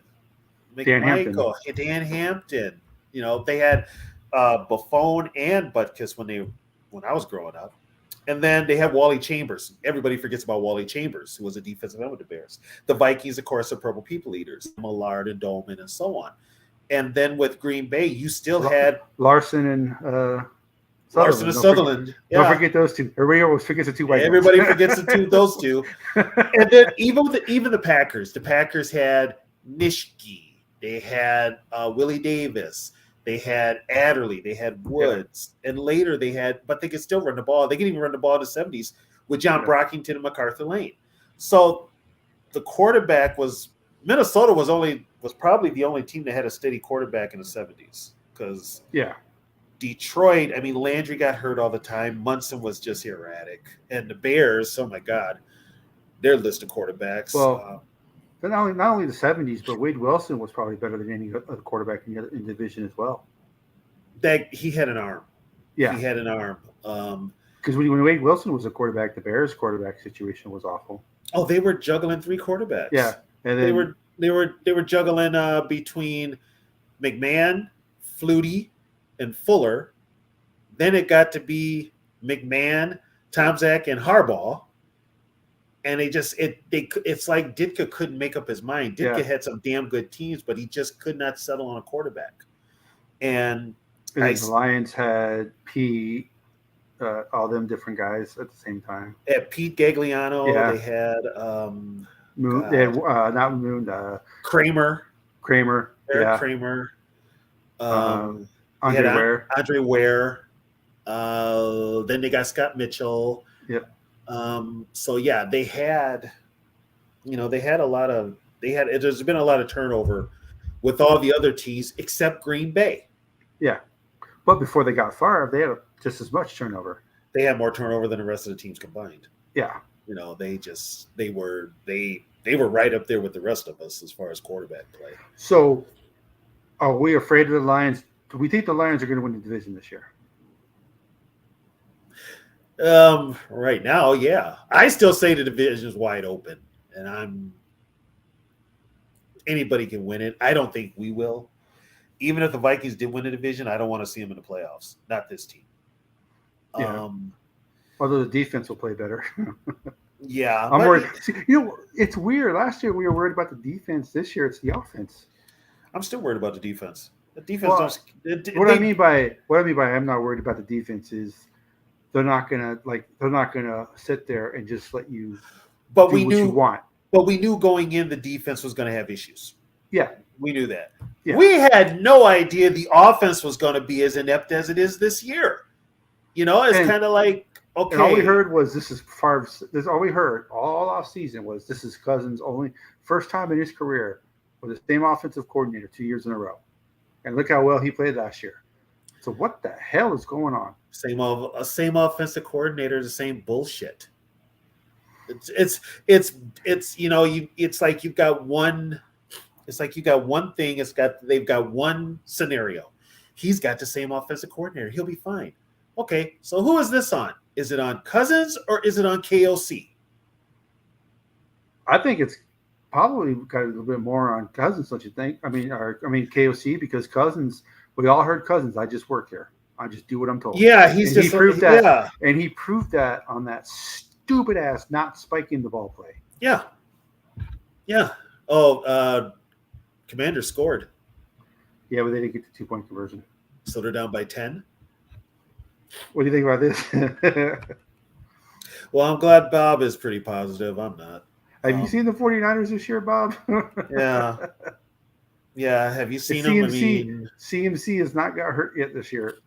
McMichael, Dan Hampton. You know, they had Buffon and Butkus when I was growing up. And then they have Wally Chambers. Everybody forgets about Wally Chambers, who was a defensive end with the Bears. The Vikings, of course, are Purple People Eaters, Millard and Dolman and so on. And then with Green Bay, you still had Larson and Larson and Sutherland. Don't forget those two. Everybody always forgets the two white Everybody ones. forgets those two. And then even the Packers. The Packers had Nishke. They had Willie Davis. They had Adderley. They had Woods. And later but they could still run the ball. They could even run the ball in the 70s with John Brockington and MacArthur Lane. So the quarterback Minnesota was probably the only team that had a steady quarterback in the 70s. Because Detroit, I mean, Landry got hurt all the time. Munson was just erratic. And the Bears, oh my God, their list of quarterbacks. Well, but not only the 70s, but Wade Wilson was probably better than any other quarterback in the division as well. That he had an arm. Yeah. He had an arm. Because when Wade Wilson was a quarterback, the Bears quarterback situation was awful. Oh, they were juggling 3 quarterbacks. Yeah. And then they were juggling between McMahon, Flutie, and Fuller. Then it got to be McMahon, Tomczak, and Harbaugh. And it's like Ditka couldn't make up his mind. Ditka had some damn good teams, but he just could not settle on a quarterback. And the Lions had Pete, all them different guys at the same time. At Pete Gagliano, they had Moon. They had not Moon. Kramer. Eric Kramer. Andre Ware. Andre Ware. Then they got Scott Mitchell. Yep. So yeah, there's been a lot of turnover with all the other teams except Green Bay. Yeah. But before they got Favre, they had just as much turnover. They had more turnover than the rest of the teams combined. Yeah. They were right up there with the rest of us as far as quarterback play. So are we afraid of the Lions? Do we think the Lions are going to win the division this year? Right now, yeah. I still say the division is wide open, and anybody can win it. I don't think we will. Even if the Vikings did win the division, I don't want to see them in the playoffs. Not this team. Yeah. Although the defense will play better. Yeah. I'm worried. See, it's weird. Last year we were worried about the defense. This year it's the offense. I'm still worried about the defense. The defense. What I mean by I'm not worried about the defense is they're not gonna sit there and just let you. But do what you want. But we knew going in the defense was going to have issues. Yeah, we knew that. Yeah. We had no idea the offense was going to be as inept as it is this year. It's kind of like, okay. And all we heard was this is Favre. This all we heard all off season was this is Cousins' only first time in his career with the same offensive coordinator 2 years in a row, and look how well he played last year. So what the hell is going on? Same offensive coordinator, the same bullshit. It's like you've got one. It's like you got one thing. They've got one scenario. He's got the same offensive coordinator. He'll be fine. Okay, so who is this on? Is it on Cousins or is it on KOC? I think it's probably got a little bit more on Cousins, don't you think? I mean KOC, because Cousins. We all heard Cousins. I just work here. I just do what I'm told. Yeah, he proved that. Yeah. And he proved that on that stupid ass not spiking the ball play. Yeah. Yeah. Oh, Commander scored. Yeah, but they didn't get the 2-point conversion. So they're down by 10. What do you think about this? Well, I'm glad Bob is pretty positive. I'm not. Have you seen the 49ers this year, Bob? Yeah. Yeah, have you seen them? CMC has not got hurt yet this year.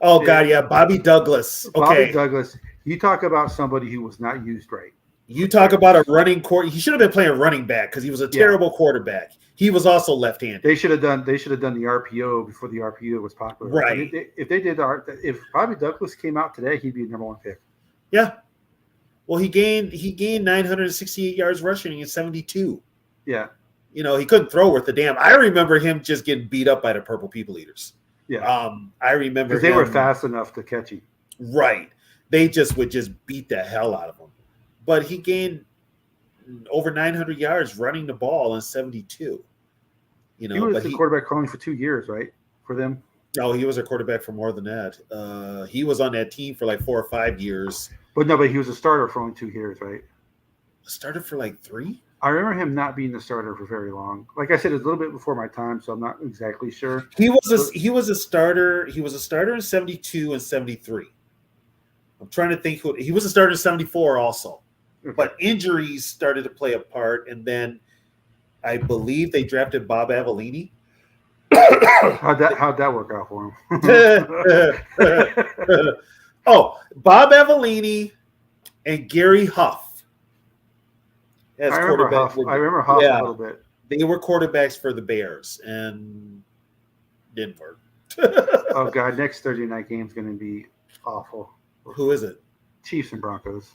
Oh, God, yeah. Bobby Douglas. Okay. Bobby Douglas. You talk about somebody who was not used right. You talk about a running court. He should have been playing running back because he was a terrible quarterback. He was also left-handed. They should have done the RPO before the RPO was popular. Right. If Bobby Douglas came out today, he'd be a number 1 pick. Yeah. Well, he gained 968 yards rushing in 72. Yeah. He couldn't throw worth a damn. I remember him just getting beat up by the Purple People Eaters. Yeah. I remember because they were fast enough to catch him. Right. They would beat the hell out of him. But he gained over 900 yards running the ball in 72. He was the quarterback calling for 2 years, right? For them. No, he was a quarterback for more than that. He was on that team for like 4 or 5 years. But no, but he was a starter for only 2 years, right? Started for like 3. I remember him not being the starter for very long. Like I said, it's a little bit before my time, so I'm not exactly sure. He was a starter. He was a starter in 72 and 73. I'm trying to think he was a starter in 74 also. Okay. But injuries started to play a part, and then I believe they drafted Bob Avellini. how'd that work out for him? Oh, Bob Avellini and Gary Huff. As I remember Huff. I remember Huff a little bit. They were quarterbacks for the Bears and didn't work. Oh God, next Thursday night game is going to be awful. Who is it? Chiefs and Broncos.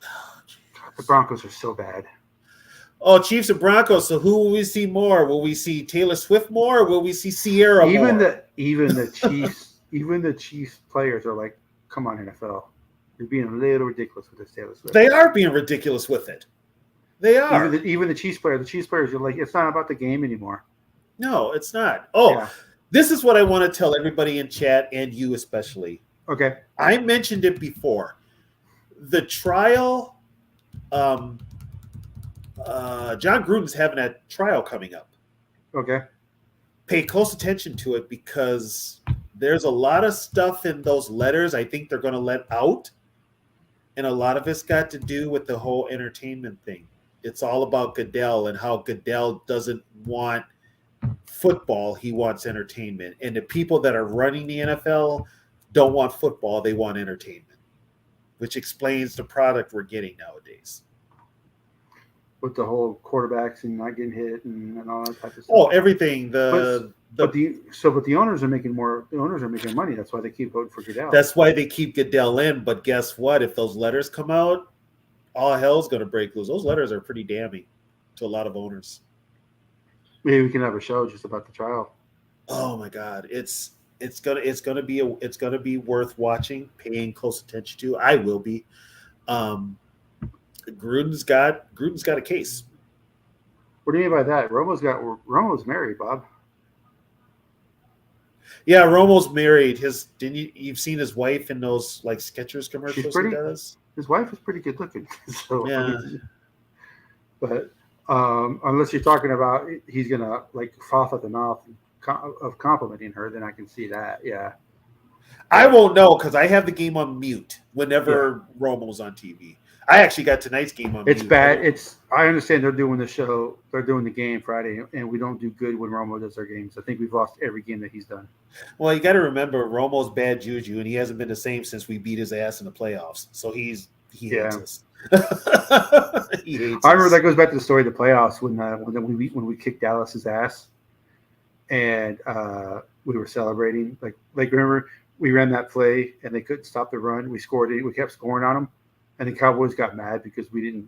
God, the Broncos are so bad. Oh, Chiefs and Broncos. So who will we see more? Will we see Taylor Swift more? Or will we see Sierra more? Even the Chiefs players are like, come on, NFL. You're being a little ridiculous with this Taylor Swift. They are being ridiculous with it. They are. Even the Chiefs players are like, it's not about the game anymore. No, it's not. Oh, yeah. This is what I want to tell everybody in chat and you especially. Okay. I mentioned it before. The trial, John Gruden's having a trial coming up. Okay. Pay close attention to it because there's a lot of stuff in those letters I think they're going to let out. And a lot of it's got to do with the whole entertainment thing. It's all about Goodell and how Goodell doesn't want football. He wants entertainment. And the people that are running the NFL don't want football. They want entertainment, which explains the product we're getting nowadays. With the whole quarterbacks and not getting hit and all that type of stuff. Oh, everything. But the owners are making more. The owners are making money. That's why they keep voting for Goodell. That's why they keep Goodell in. But guess what? If those letters come out, all hell's going to break loose. Those letters are pretty damning to a lot of owners. Maybe we can have a show just about the trial. Oh my God, it's gonna be worth watching, paying close attention to. I will be. Gruden's got a case. What do you mean by that? Romo's married, Bob. Yeah, Romo's married. You've seen his wife in those like Skechers commercials he does? His wife is pretty good looking. So yeah. But unless you're talking about he's gonna like froth at the mouth of complimenting her, then I can see that. Yeah. I won't know because I have the game on mute whenever Romo's on TV. I actually got tonight's game on mute. It's bad. I understand they're doing the show. They're doing the game Friday, and we don't do good when Romo does their games. I think we've lost every game that he's done. Well, you got to remember Romo's bad juju, and he hasn't been the same since we beat his ass in the playoffs. So he hates us. He hates I remember us. that goes back to the story of the playoffs when we kicked Dallas's ass, and we were celebrating. Like remember we ran that play and they couldn't stop the run. We scored it. We kept scoring on them. And the Cowboys got mad because we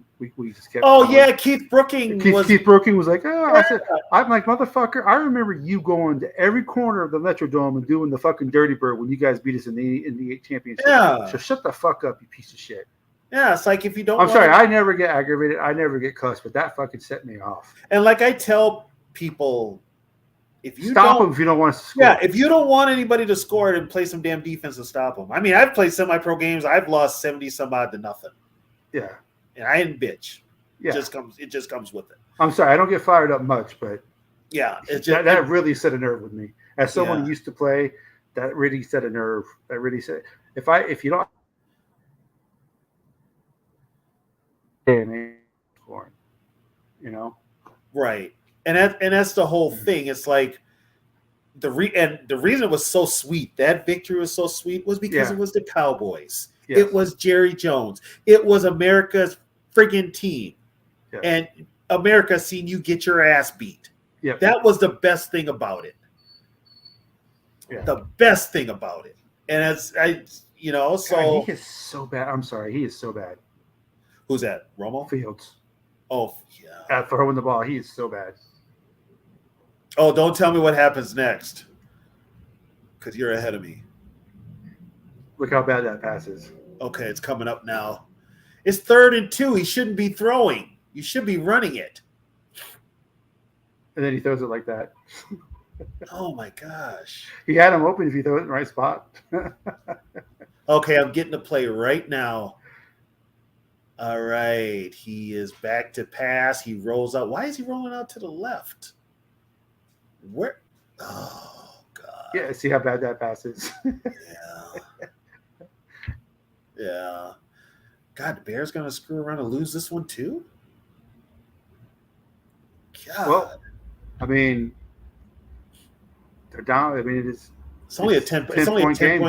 just kept. Oh, yeah, Keith Brooking. Keith Brooking was like, oh, I said, I'm like, motherfucker, I remember you going to every corner of the Metrodome and doing the fucking dirty bird when you guys beat us in the championship. Yeah. So shut the fuck up, you piece of shit. Yeah, it's like if you don't. I'm sorry, I never get aggravated. I never get cussed, but that fucking set me off. And like I tell people, if you stop them if you don't want us to score. Yeah, if you don't want anybody to score it and play some damn defense to stop them. I mean, I've played semi-pro games. I've lost 70 some odd to nothing. Yeah, and I didn't bitch. Yeah, it just comes with it. I'm sorry, I don't get fired up much, but yeah, that really set a nerve with me. As someone who used to play, that really set a nerve. That really set. If you don't, scoring, you know, right. And that's the whole thing. It's like the reason it was so sweet, that victory was so sweet, was because it was the Cowboys. Yes. It was Jerry Jones. It was America's friggin' team. Yes. And America seen you get your ass beat. Yep. That was the best thing about it. Yeah. The best thing about it. And so God, he is so bad. I'm sorry, he is so bad. Who's that? Romo? Fields. Oh, yeah. At throwing the ball, he is so bad. Oh, don't tell me what happens next, because you're ahead of me. Look how bad that pass is. Okay, it's coming up now. It's 3rd and 2. He shouldn't be throwing. You should be running it. And then he throws it like that. Oh my gosh. He had him open if you throw it in the right spot. Okay, I'm getting the play right now. All right. He is back to pass. He rolls out. Why is he rolling out to the left? Where? Oh, God. Yeah, see how bad that pass is. Yeah. Yeah. God, the Bears going to screw around and lose this one too? God. Well, I mean, they're down. I mean, It's only a 10-point game.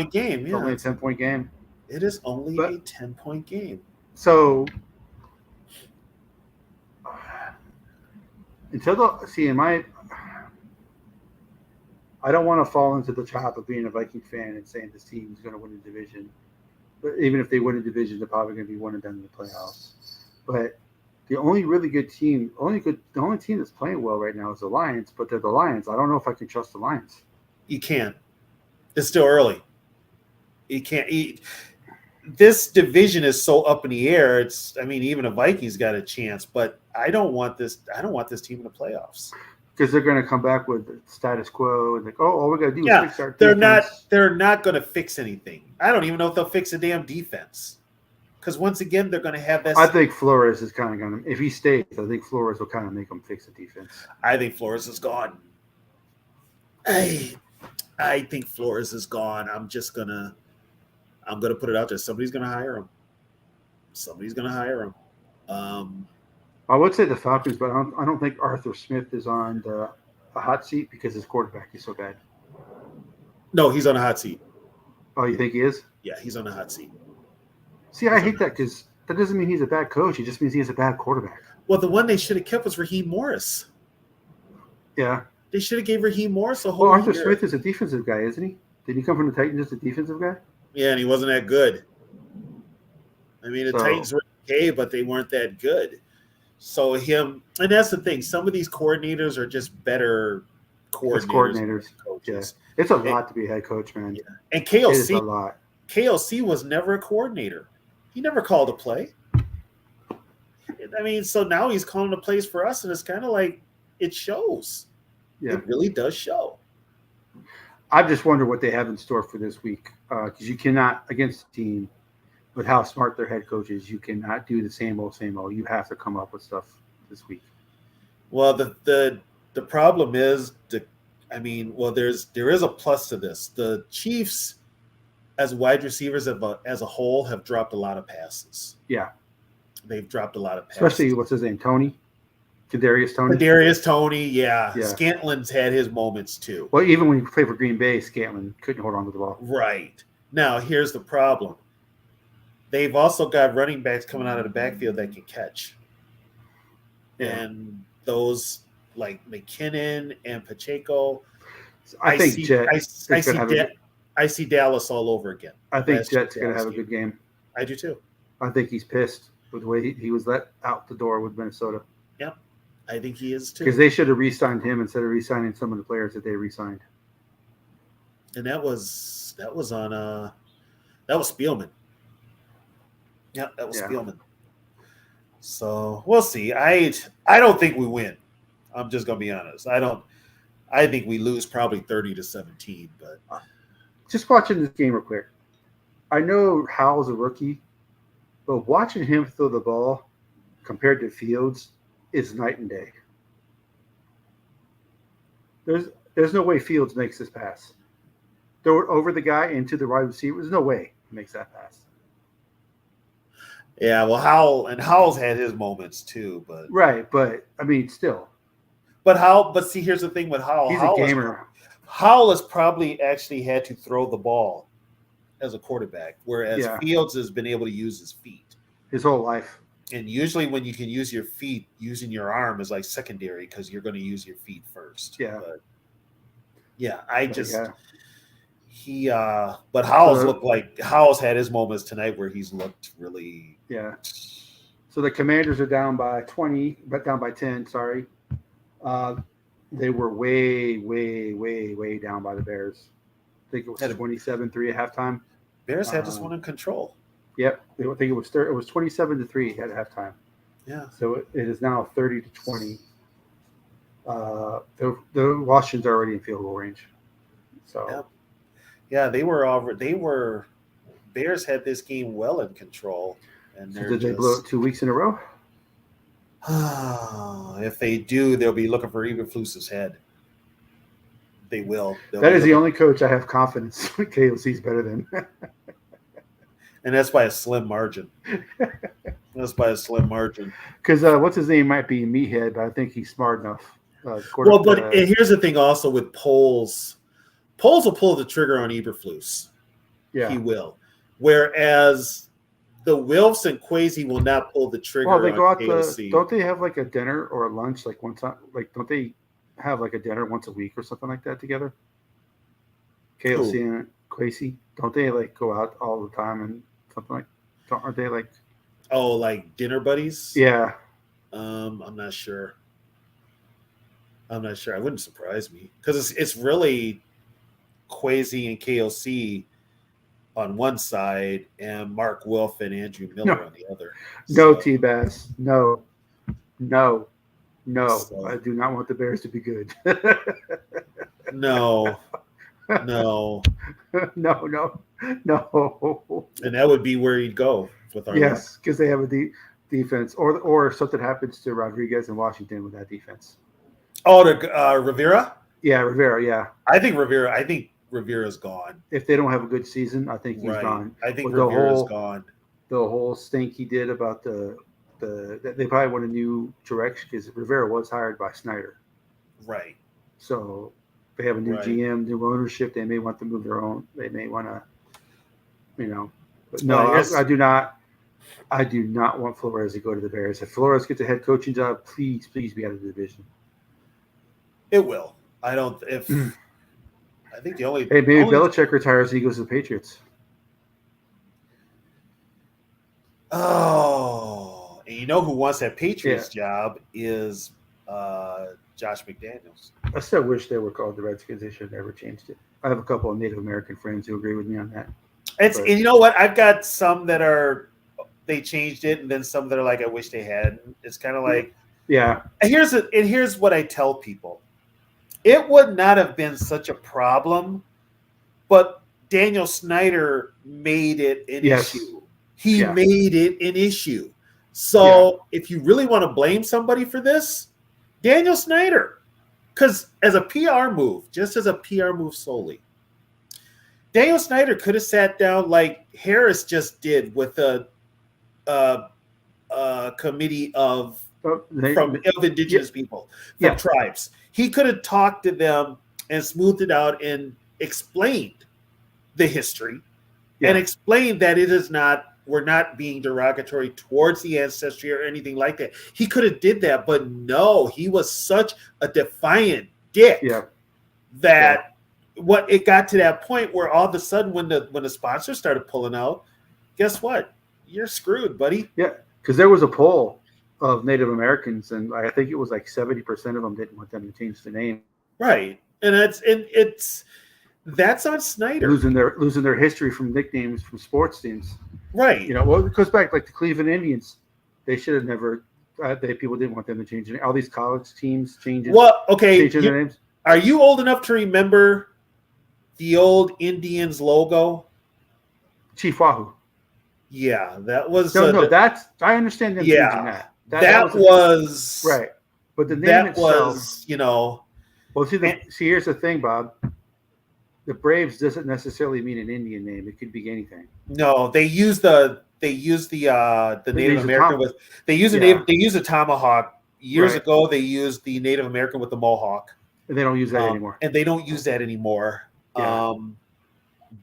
It's Yeah. only a 10-point game. It is only a 10-point game. So I don't want to fall into the trap of being a Viking fan and saying this team is going to win the division. But even if they win the division, they're probably going to be one and done in the playoffs. But the only really good team, the only team that's playing well right now is the Lions. But they're the Lions. I don't know if I can trust the Lions. You can't. It's still early. You can't eat. This division is so up in the air. Even a Vikings got a chance, but I don't want this team in the playoffs. Because they're going to come back with the status quo and all we got to do is fix our defense. They're not going to fix anything. I don't even know if they'll fix a damn defense. Because once again, they're going to have that. I think Flores is kind of going to, if he stays, I think Flores will kind of make them fix the defense. I think Flores is gone. I think Flores is gone. I'm gonna put it out there. Somebody's gonna hire him. I would say the Falcons, but I don't think Arthur Smith is on the hot seat because his quarterback is so bad. No, he's on a hot seat. Oh, you think he is? Yeah, he's on a hot seat. See, I hate that because that doesn't mean he's a bad coach. It just means he has a bad quarterback. Well, the one they should have kept was Raheem Morris. Yeah. They should have gave Raheem Morris a whole Arthur year. Smith is a defensive guy, isn't he? Did he come from the Titans as a defensive guy? Yeah, and he wasn't that good. The Titans were okay, but they weren't that good. So and that's the thing. Some of these coordinators are just better coordinators. Yeah. It's a lot to be a head coach, man. Yeah. And KLC, it is a lot. KLC was never a coordinator. He never called a play. So now he's calling the plays for us, and it's kind of like it shows. Yeah. It really does show. I just wonder what they have in store for this week because you cannot, against a team with how smart their head coach is, you cannot do the same old. You have to come up with stuff this week. Well, the problem is there is a plus to this. The Chiefs, as wide receivers as a whole, have dropped a lot of passes. Yeah, they've dropped a lot of passes. Especially what's his name, Tony. Kadarius Toney, yeah. Scantlin's had his moments too. Well, even when he played for Green Bay, Scantlin couldn't hold on to the ball. Right. Now, here's the problem. They've also got running backs coming out of the backfield that can catch. Yeah. And those like McKinnon and Pacheco, I see Dallas all over again. I think Jet's going to have a good game. I do too. I think he's pissed with the way he was let out the door with Minnesota. Yep. I think he is too. Because they should have re-signed him instead of re-signing some of the players that they re-signed. And that was Spielman. Yeah, that was Spielman. So we'll see. I don't think we win. I'm just gonna be honest. I think we lose probably 30-17. But just watching this game real quick. I know Howell's a rookie, but watching him throw the ball compared to Fields is night and day. There's no way Fields makes this pass. Throw it over the guy into the wide receiver. There's no way he makes that pass. Yeah, well, Howell's had his moments too, but right, but still. But see, here's the thing with Howell. He's a gamer. Howell has probably actually had to throw the ball as a quarterback, whereas Fields has been able to use his feet his whole life. And usually when you can use your feet, using your arm is like secondary because you're going to use your feet first. Yeah. But but Howell's had his moments tonight where he's looked really. Yeah. So the Commanders are down by 20, but down by 10, sorry. They were way, way, way, way down by the Bears. I think it was 27-3 at halftime. Bears had this one in control. Yep, I think it was 27-3 at halftime. Yeah. So it is now 30-20. The Washington's already in field goal range. So Yeah, Bears had this game well in control, and they're did they blow it 2 weeks in a row? If they do, they'll be looking for Eberflus's head. They will. That is the only coach I have confidence KOC's better than. And that's by a slim margin. Because what's his name might be Meathead, but I think he's smart enough. And here's the thing also with Poles. Poles will pull the trigger on Eberflus. Yeah. He will. Whereas the Wilfs and Kwesi will not pull the trigger Well, they go out KOC. don't they have like a dinner or a lunch like one time? Like, don't they have like a dinner once a week or something like that together? KOC and Kwesi, don't they like go out all the time and something like? Aren't they like? Oh, like dinner buddies? Yeah. I'm not sure. It wouldn't surprise me because it's really Kwesi and KOC on one side and Mark Wolf and Andrew Miller on the other. No, T-Bass. No. So, I do not want the Bears to be good. No. No. And that would be where he'd go with our yes, because they have a defense, or something happens to Rodriguez in Washington with that defense. Oh, to Rivera? Yeah, Rivera. Yeah, I think Rivera's gone. If they don't have a good season, I think he's gone. I think with Rivera's gone. The whole stink he did about they probably want a new direction because Rivera was hired by Snyder. Right. So they have a new GM, new ownership. They may want to move their own. They may want to, But no, I do not. I do not want Flores to go to the Bears. If Flores gets a head coaching job, please be out of the division. It will. I think the only. Hey, maybe Belichick retires and he goes to the Patriots. Oh, and you know who wants that Patriots job is Josh McDaniels. I still wish they were called the Redskins. They should have never changed it. I have a couple of Native American friends who agree with me on that. And you know what? I've got some that they changed it, and then some that are like, I wish they hadn't. It's kind of like, yeah. And here's what I tell people: it would not have been such a problem, but Daniel Snyder made it an issue. He made it an issue. So if you really want to blame somebody for this, Daniel Snyder, because as a PR move, just as a PR move solely, Daniel Snyder could have sat down like Harris just did with a committee of indigenous people, from tribes. He could have talked to them and smoothed it out and explained the history and explained that we're not being derogatory towards the ancestry or anything like that. He could have did that, but no, he was such a defiant dick that what it got to that point where all of a sudden when the sponsors started pulling out, guess what? You're screwed, buddy. Yeah, because there was a poll of Native Americans, and I think it was like 70% of them didn't want them to change the name. Right, and that's on Snyder losing their history from nicknames from sports teams. Right. Well, it goes back like the Cleveland Indians. They should have never. People didn't want them to change it. All these college teams changing. Well, okay. Changing their names. Are you old enough to remember the old Indians logo? Chief Wahoo. Yeah, that was. No. That's I understand them changing that. That was right. But the name itself was, Well, see, here's the thing, Bob. The Braves doesn't necessarily mean an Indian name. It could be anything. No, they use the Native American they use a tomahawk. Years ago they used the Native American with the mohawk. And they don't use that anymore. And they don't use that anymore. Yeah.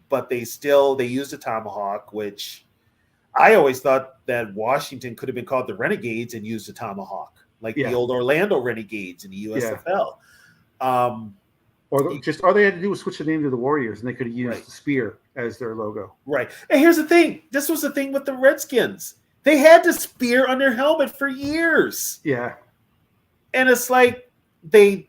But they used a tomahawk, which I always thought that Washington could have been called the Renegades and used a tomahawk, like the old Orlando Renegades in the USFL. Or all they had to do was switch the name to the Warriors, and they could have used the spear as their logo. Right. And here's the thing. This was the thing with the Redskins. They had the spear on their helmet for years. Yeah. And it's like the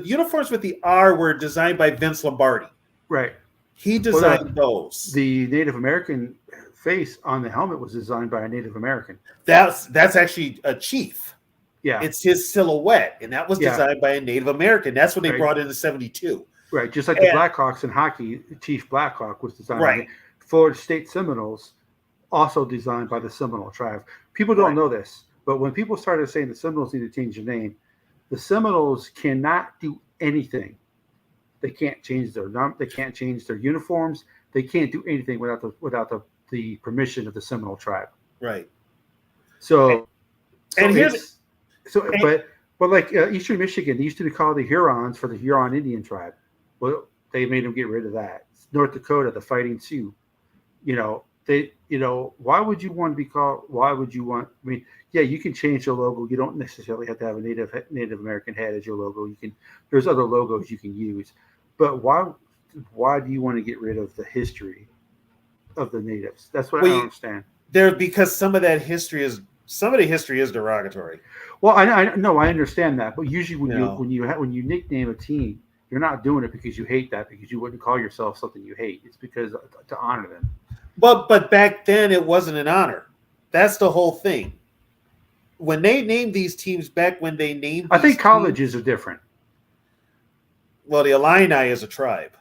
uniforms with the R were designed by Vince Lombardi. Right. He designed those. The Native American face on the helmet was designed by a Native American. That's actually a chief. Yeah. It's his silhouette, and that was designed by a Native American. That's what they Right. brought in the 72. Right. Just like the Blackhawks in hockey, Chief Blackhawk was designed Right. by Florida State Seminoles, also designed by the Seminole tribe. People don't know this, but when people started saying the Seminoles need to change their name, the Seminoles cannot do anything. They can't change they can't change their uniforms. They can't do anything without the permission of the Seminole tribe. Right. So here's but like Eastern Michigan, they used to be called the Hurons for the Huron Indian tribe. Well, they made them get rid of that. North Dakota, the Fighting Sioux. Why would you want to be called? Yeah, you can change the logo. You don't necessarily have to have a Native American head as your logo. There's other logos you can use, but why do you want to get rid of the history of the natives? That's what I don't understand. Because some of the history is derogatory. Well, I know, I understand that, but usually when you nickname a team, you're not doing it because you hate that, because you wouldn't call yourself something you hate. It's because to honor them. But back then it wasn't an honor. That's the whole thing. When they named these teams back when they named I think colleges are different. Well, the Illini is a tribe.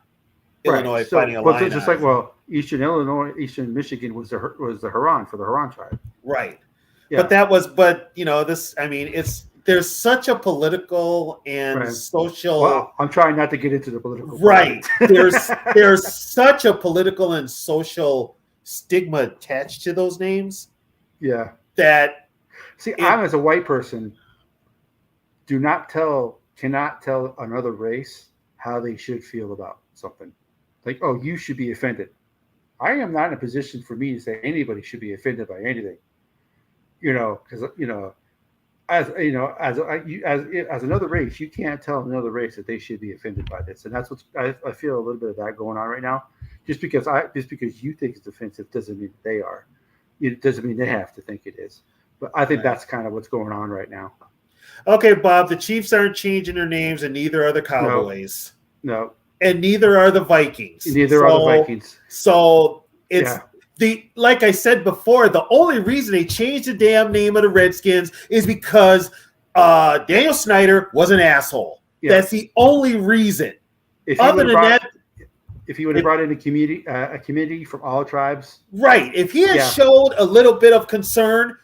Illinois fighting Illini. Just like Eastern Illinois, Eastern Michigan was the Huron for the Huron tribe. Right. Yeah. There's such a political and social. Well, I'm trying not to get into the political. Right. there's such a political and social stigma attached to those names. Yeah. I'm as a white person, cannot tell another race how they should feel about something. Like, oh, you should be offended. I am not in a position for me to say anybody should be offended by anything. Because as another race, you can't tell another race that they should be offended by this, and that's what I feel a little bit of that going on right now. Just because you think it's offensive doesn't mean they are. It doesn't mean they have to think it is. But I think that's kind of what's going on right now. Okay, Bob, the Chiefs aren't changing their names, and neither are the Cowboys. No. And neither are the Vikings. Neither are the Vikings. So it's like I said before, the only reason they changed the damn name of the Redskins is because Daniel Snyder was an asshole. Yeah. That's the only reason. If he would have brought in a committee from all tribes. Right. If he had showed a little bit of concern,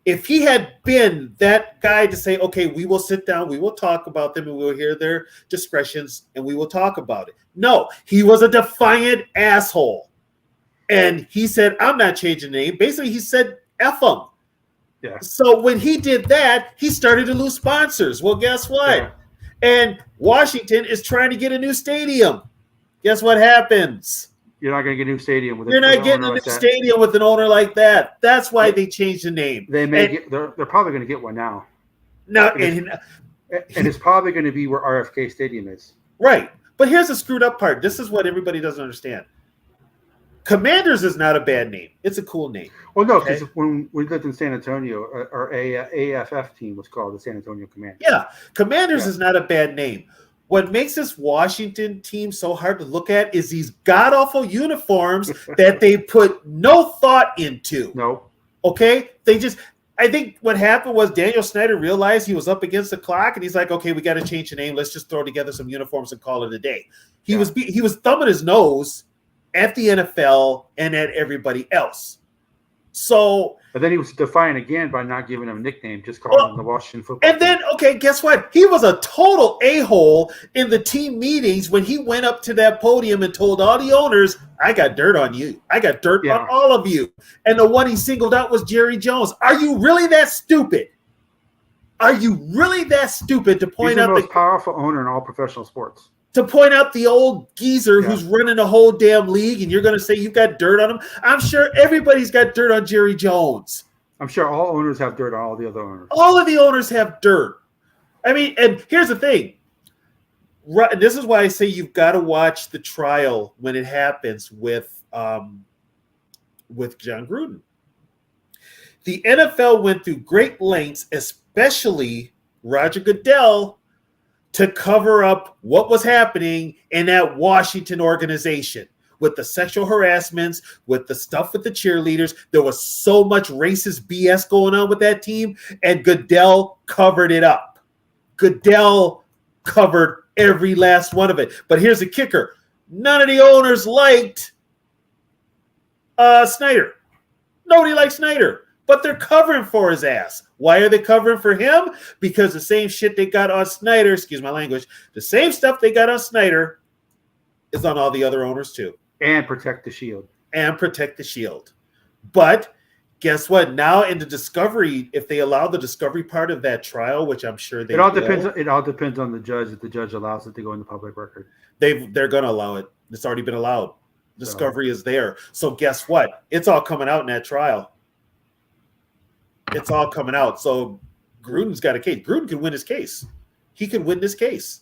if he had been that guy to say, okay, we will sit down, we will talk about them, and we will hear their discretions, and we will talk about it. No, he was a defiant asshole. And he said, I'm not changing the name. Basically, he said, F him. Yeah. So when he did that, he started to lose sponsors. Well, guess what? Yeah. And Washington is trying to get a new stadium. Guess what happens? You're not going to get a new stadium with. You're not getting a new stadium with an owner like that. That's why they changed the name. They're probably going to get one now. No, and it's probably going to be where RFK Stadium is. Right, but here's the screwed up part. This is what everybody doesn't understand. Commanders is not a bad name. It's a cool name. Well, no, because when we lived in San Antonio, our AFF team was called the San Antonio Commanders. Yeah, Commanders is not a bad name. What makes this Washington team so hard to look at is these god-awful uniforms that they put no thought into. No. Okay? I think what happened was Daniel Snyder realized he was up against the clock, and he's like, okay, we got to change the name. Let's just throw together some uniforms and call it a day. He was thumbing his nose at the NFL and at everybody else. So, and then he was defiant again by not giving him a nickname, just calling him the Washington Football Team. And then, guess what? He was a total a-hole in the team meetings when he went up to that podium and told all the owners, I got dirt on you. I got dirt on all of you. And the one he singled out was Jerry Jones. Are you really that stupid? Are you really that stupid to point out the most powerful owner in all professional sports? To point out the old geezer who's running the whole damn league, and you're going to say you've got dirt on him? I'm sure everybody's got dirt on Jerry Jones. I'm sure all owners have dirt on all the other owners. All of the owners have dirt. I mean, and here's the thing. This is why I say you've got to watch the trial when it happens with John Gruden. The NFL went through great lengths, especially Roger Goodell, to cover up what was happening in that Washington organization. with the sexual harassments, with the stuff with the cheerleaders. There was so much racist BS going on with that team, and Goodell covered it up. Goodell covered every last one of it. But here's the kicker. None of the owners liked Snyder. Nobody likes Snyder. But they're covering for his ass. Why are they covering for him? Because the same shit they got on Snyder, excuse my language, the same stuff they got on Snyder is on all the other owners too. And protect the shield. And protect the shield. But guess what? Now in the discovery, if they allow the discovery part of that trial, which I'm sure they It all will, depends. It all depends on the judge. If the judge allows it to go in the public record, they're going to allow it. It's already been allowed. Discovery is there. So guess what? It's all coming out in that trial. It's all coming out. So Gruden's got a case. Gruden can win his case. He can win this case.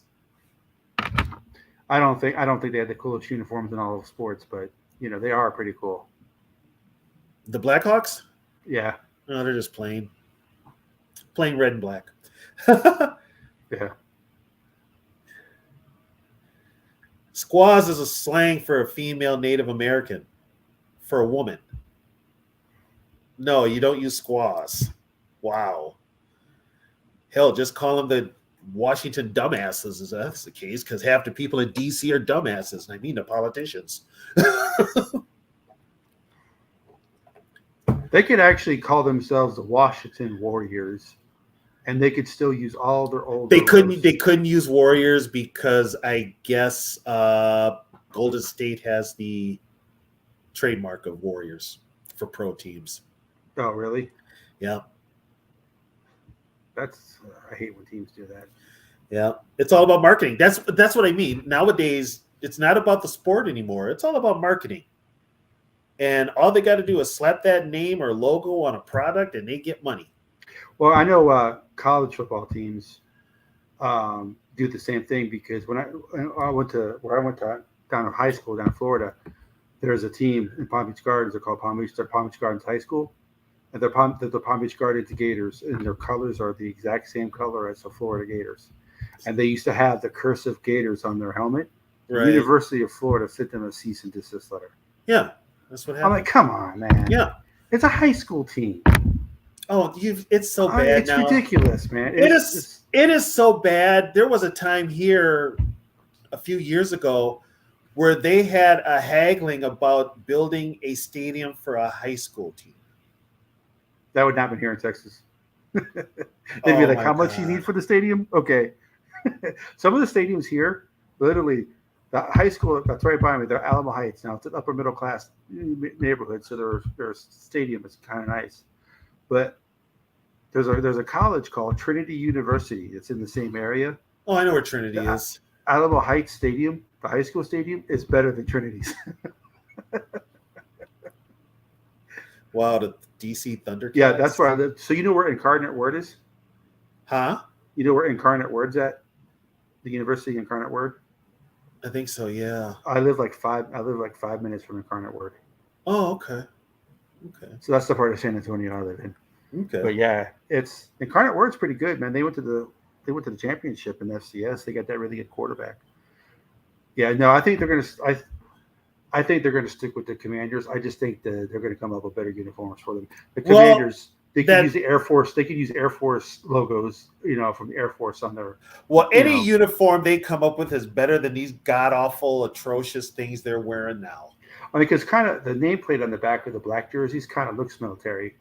I don't think they had the coolest uniforms in all of sports, but they are pretty cool. The Blackhawks? Yeah. No, they're just plain red and black. Yeah. Squaws is a slang for a female Native American, for a woman. No, you don't use squaws. Wow. Hell, just call them the Washington dumbasses, if that's the case, because half the people in D.C. are dumbasses. I mean the politicians. They could actually call themselves the Washington Warriors, and they could still use all their old. They couldn't use Warriors because I guess Golden State has the trademark of Warriors for pro teams. Oh, really? Yeah. I hate when teams do that. Yeah. It's all about marketing. That's what I mean. Nowadays, it's not about the sport anymore. It's all about marketing. And all they got to do is slap that name or logo on a product and they get money. Well, I know college football teams do the same thing because when I went to down in high school down in Florida, there's a team in Palm Beach Gardens. They're called Palm Beach Gardens High School, and they're the Palm Beach Gardens Gators, and their colors are the exact same color as the Florida Gators. And they used to have the cursive Gators on their helmet. Right. The University of Florida sent them a cease and desist letter. Yeah, that's what happened. I'm like, come on, man. Yeah, it's a high school team. Oh, it's so bad. It's now. ridiculous, man. It is so bad. There was a time here a few years ago where they had a haggling about building a stadium for a high school team. That would not happen here in Texas. They'd be like, how much God. you need for the stadium? Okay. Some of the stadiums here, literally, the high school that's right by me, they're Alamo Heights. Now, it's an upper middle class neighborhood, so their stadium is kind of nice. But there's a college called Trinity University. It's in the same area. Oh, I know where Trinity is. Alamo Heights Stadium, the high school stadium, is better than Trinity's. Wow, the DC Thundercats. Yeah, that's where I live. So you know where Incarnate Word is? Huh? You know where Incarnate Word's at? The University of Incarnate Word? I think so, yeah. I live like 5 minutes from Incarnate Word. Oh, okay. Okay. So that's the part of San Antonio I live in. Okay. But yeah, it's Incarnate Word's pretty good, man. They went to the championship in FCS. They got that really good quarterback. Yeah, no, I think they're gonna stick with the Commanders. I just think that they're gonna come up with better uniforms for them. The Commanders, they can use the Air Force. They can use Air Force logos, from the Air Force on their. Well, any uniform they come up with is better than these god awful, atrocious things they're wearing now. I mean, because kind of the nameplate on the back of the black jerseys kind of looks military.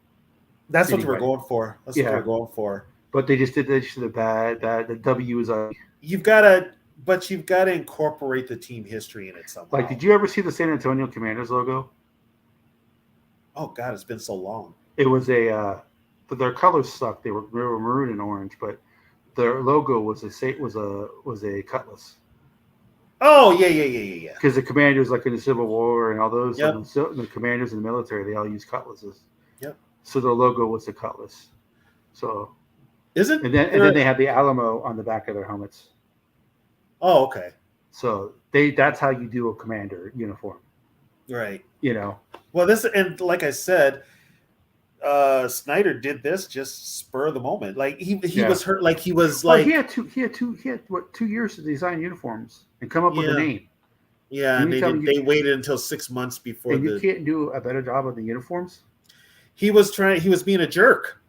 That's what we're going for. That's what we're going for. But they just did the bad. The W is a. You've got to incorporate the team history in it somehow. Like, did you ever see the San Antonio Commanders logo? Oh God, it's been so long. It was but their colors sucked. They were maroon and orange, but their logo was a cutlass. Oh yeah. Because the Commanders, like in the Civil War and all those, yep. the Commanders in the military, they all use cutlasses. Yep. So their logo was a cutlass. So. Is it? And then they had the Alamo on the back of their helmets. Oh, okay. So that's how you do a commander uniform. Right. Well, and like I said, Snyder did this just spur of the moment. Like he was hurt. Like he was like he had 2 years to design uniforms and come up with a name. Yeah, and they waited until 6 months before. And you can't do a better job of the uniforms. He was being a jerk.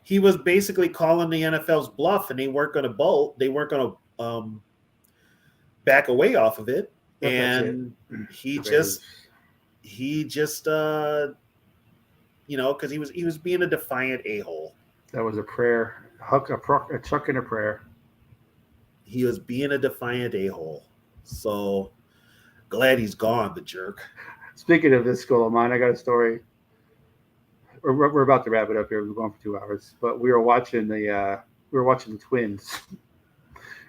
He was basically calling the NFL's bluff, and they weren't going to bolt. They weren't going to back away off of it. And he just because he was being a defiant a-hole. That was a prayer, a chuck and a prayer. He was being a defiant a-hole. So glad he's gone, the jerk. Speaking of this school of mine, I got a story. We're about to wrap it up here. We're going for 2 hours, but we were watching the Twins,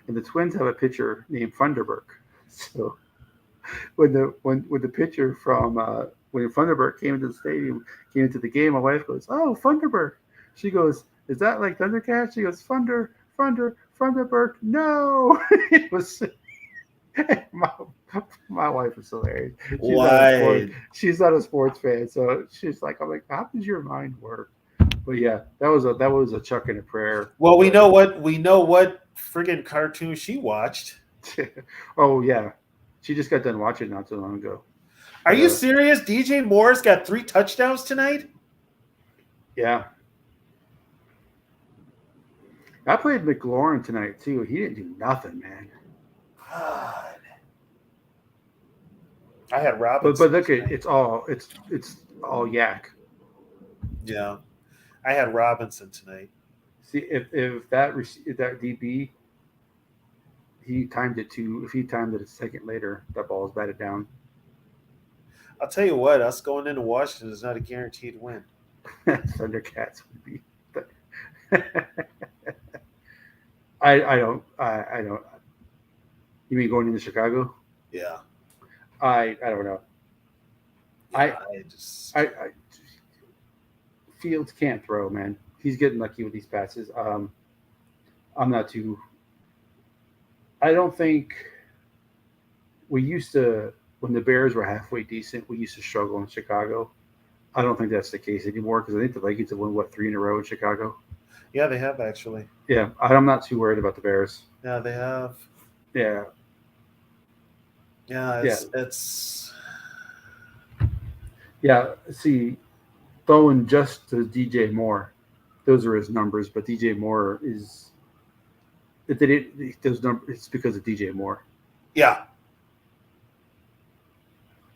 and the Twins have a pitcher named Funderburk. So when the pitcher from when Funderburk came into the stadium, came into the game, my wife goes, "Oh, Funderburk." She goes, "Is that like Thundercats?" She goes, Funderburk. No, it was. My wife is hilarious. She's not a sports fan, so she's like, "I'm like, how does your mind work?" But yeah, that was a chuck and a prayer. Well, we know what friggin' cartoon she watched. Oh yeah, she just got done watching not too long ago. Are you serious? DJ Moore's got 3 touchdowns tonight? Yeah. I played McLaurin tonight too. He didn't do nothing, man. God. I had Robinson. But look at it's all yak. Yeah, I had Robinson tonight. See if that DB if he timed it a second later, that ball is batted down. I'll tell you what, us going into Washington is not a guaranteed win. Thundercats would be. I don't. You mean going into Chicago? Yeah. I don't know. Yeah, Fields can't throw, man. He's getting lucky with these passes. I'm not too. I don't think we used to, when the Bears were halfway decent, we used to struggle in Chicago. I don't think that's the case anymore because I think the Vikings have won 3 in a row in Chicago. Yeah, they have actually. Yeah, I'm not too worried about the Bears. Yeah, they have. Yeah. Yeah, it's. Yeah, see, throwing just to DJ Moore, those are his numbers, but DJ Moore is. Those numbers, it's because of DJ Moore. Yeah.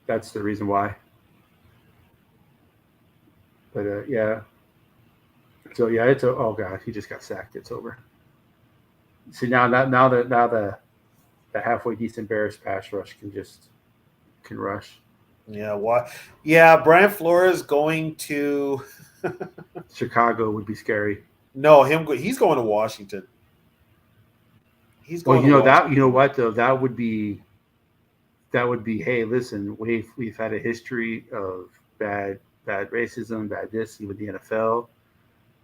That's the reason why. But yeah. So yeah, oh god, he just got sacked. It's over. See now the halfway decent Bears pass rush can rush. Yeah, why? Yeah, Brian Flores going to Chicago would be scary. No, he's going to Washington. He's going. Well, that what though, that would be. Hey, listen, we've had a history of bad racism, bad this with the NFL.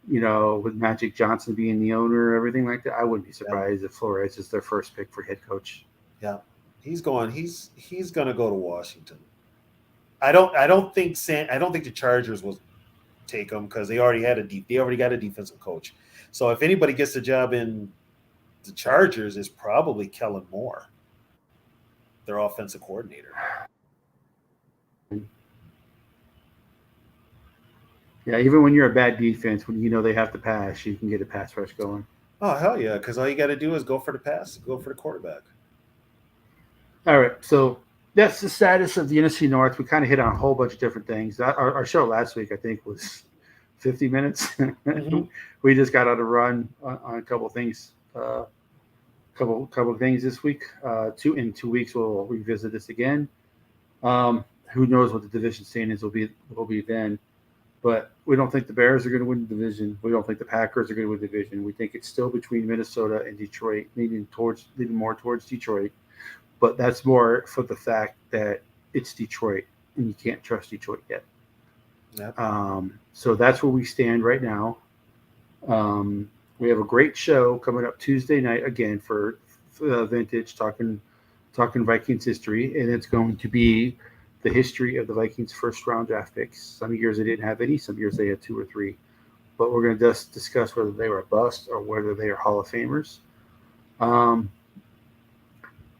With Magic Johnson being the owner, everything like that. I wouldn't be surprised if Flores is their first pick for head coach. Yeah, he's going. He's going to go to Washington. I don't think the Chargers will take him because they already got a defensive coach. So if anybody gets the job in the Chargers, it's probably Kellen Moore, their offensive coordinator. Yeah, even when you're a bad defense, when they have to pass, you can get a pass rush going. Oh, hell yeah, because all you got to do is go for the pass, go for the quarterback. All right, so that's the status of the NFC North. We kind of hit on a whole bunch of different things. Our show last week, I think, was 50 minutes. Mm-hmm. We just got on a run on a couple of things. Couple of things this week. In 2 weeks, we'll revisit this again. Who knows what the division standings will be then. But we don't think the Bears are going to win the division. We don't think the Packers are going to win the division. We think it's still between Minnesota and Detroit, leaning more towards Detroit. But that's more for the fact that it's Detroit, and you can't trust Detroit yet. Yep. So that's where we stand right now. We have a great show coming up Tuesday night again for Vintage, talking Vikings history, and it's going to be the history of the Vikings' first-round draft picks. Some years they didn't have any. Some years they had 2 or 3. But we're going to just discuss whether they were a bust or whether they are Hall of Famers.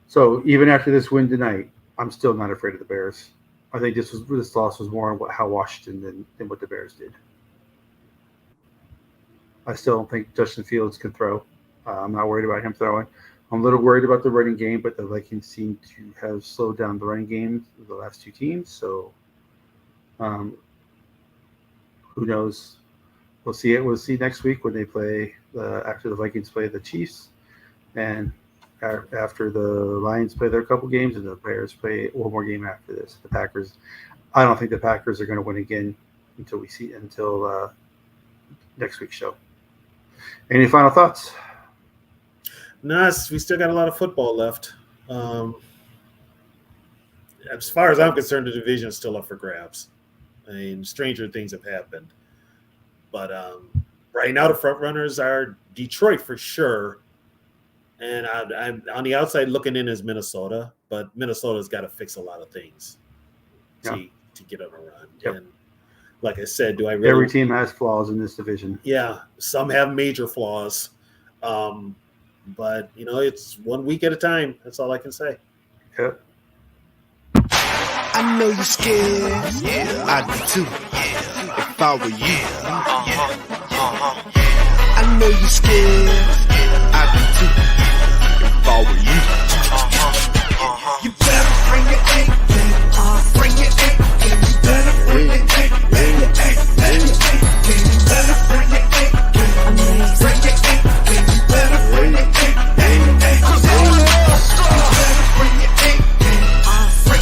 So even after this win tonight, I'm still not afraid of the Bears. I think this loss was more on how Washington than what the Bears did. I still don't think Justin Fields can throw. I'm not worried about him throwing. I'm a little worried about the running game, but the Vikings seem to have slowed down the running game of the last two teams. So, who knows? We'll see it. We'll see next week when they play after the Vikings play the Chiefs, and after the Lions play their couple games, and the Bears play one more game after this. The Packers. I don't think the Packers are going to win again until next week's show. Any final thoughts? No, we still got a lot of football left. As far as I'm concerned, the division is still up for grabs. I mean, stranger things have happened. But right now, the front runners are Detroit for sure. And I'm on the outside looking in as Minnesota. But Minnesota's got to fix a lot of things to get on a run. Yep. And like I said, do I really? Every team has flaws in this division. Yeah, some have major flaws. But, it's 1 week at a time. That's all I can say. Yep. I know you're scared. Yeah, I do too. If I were you. I know you're scared.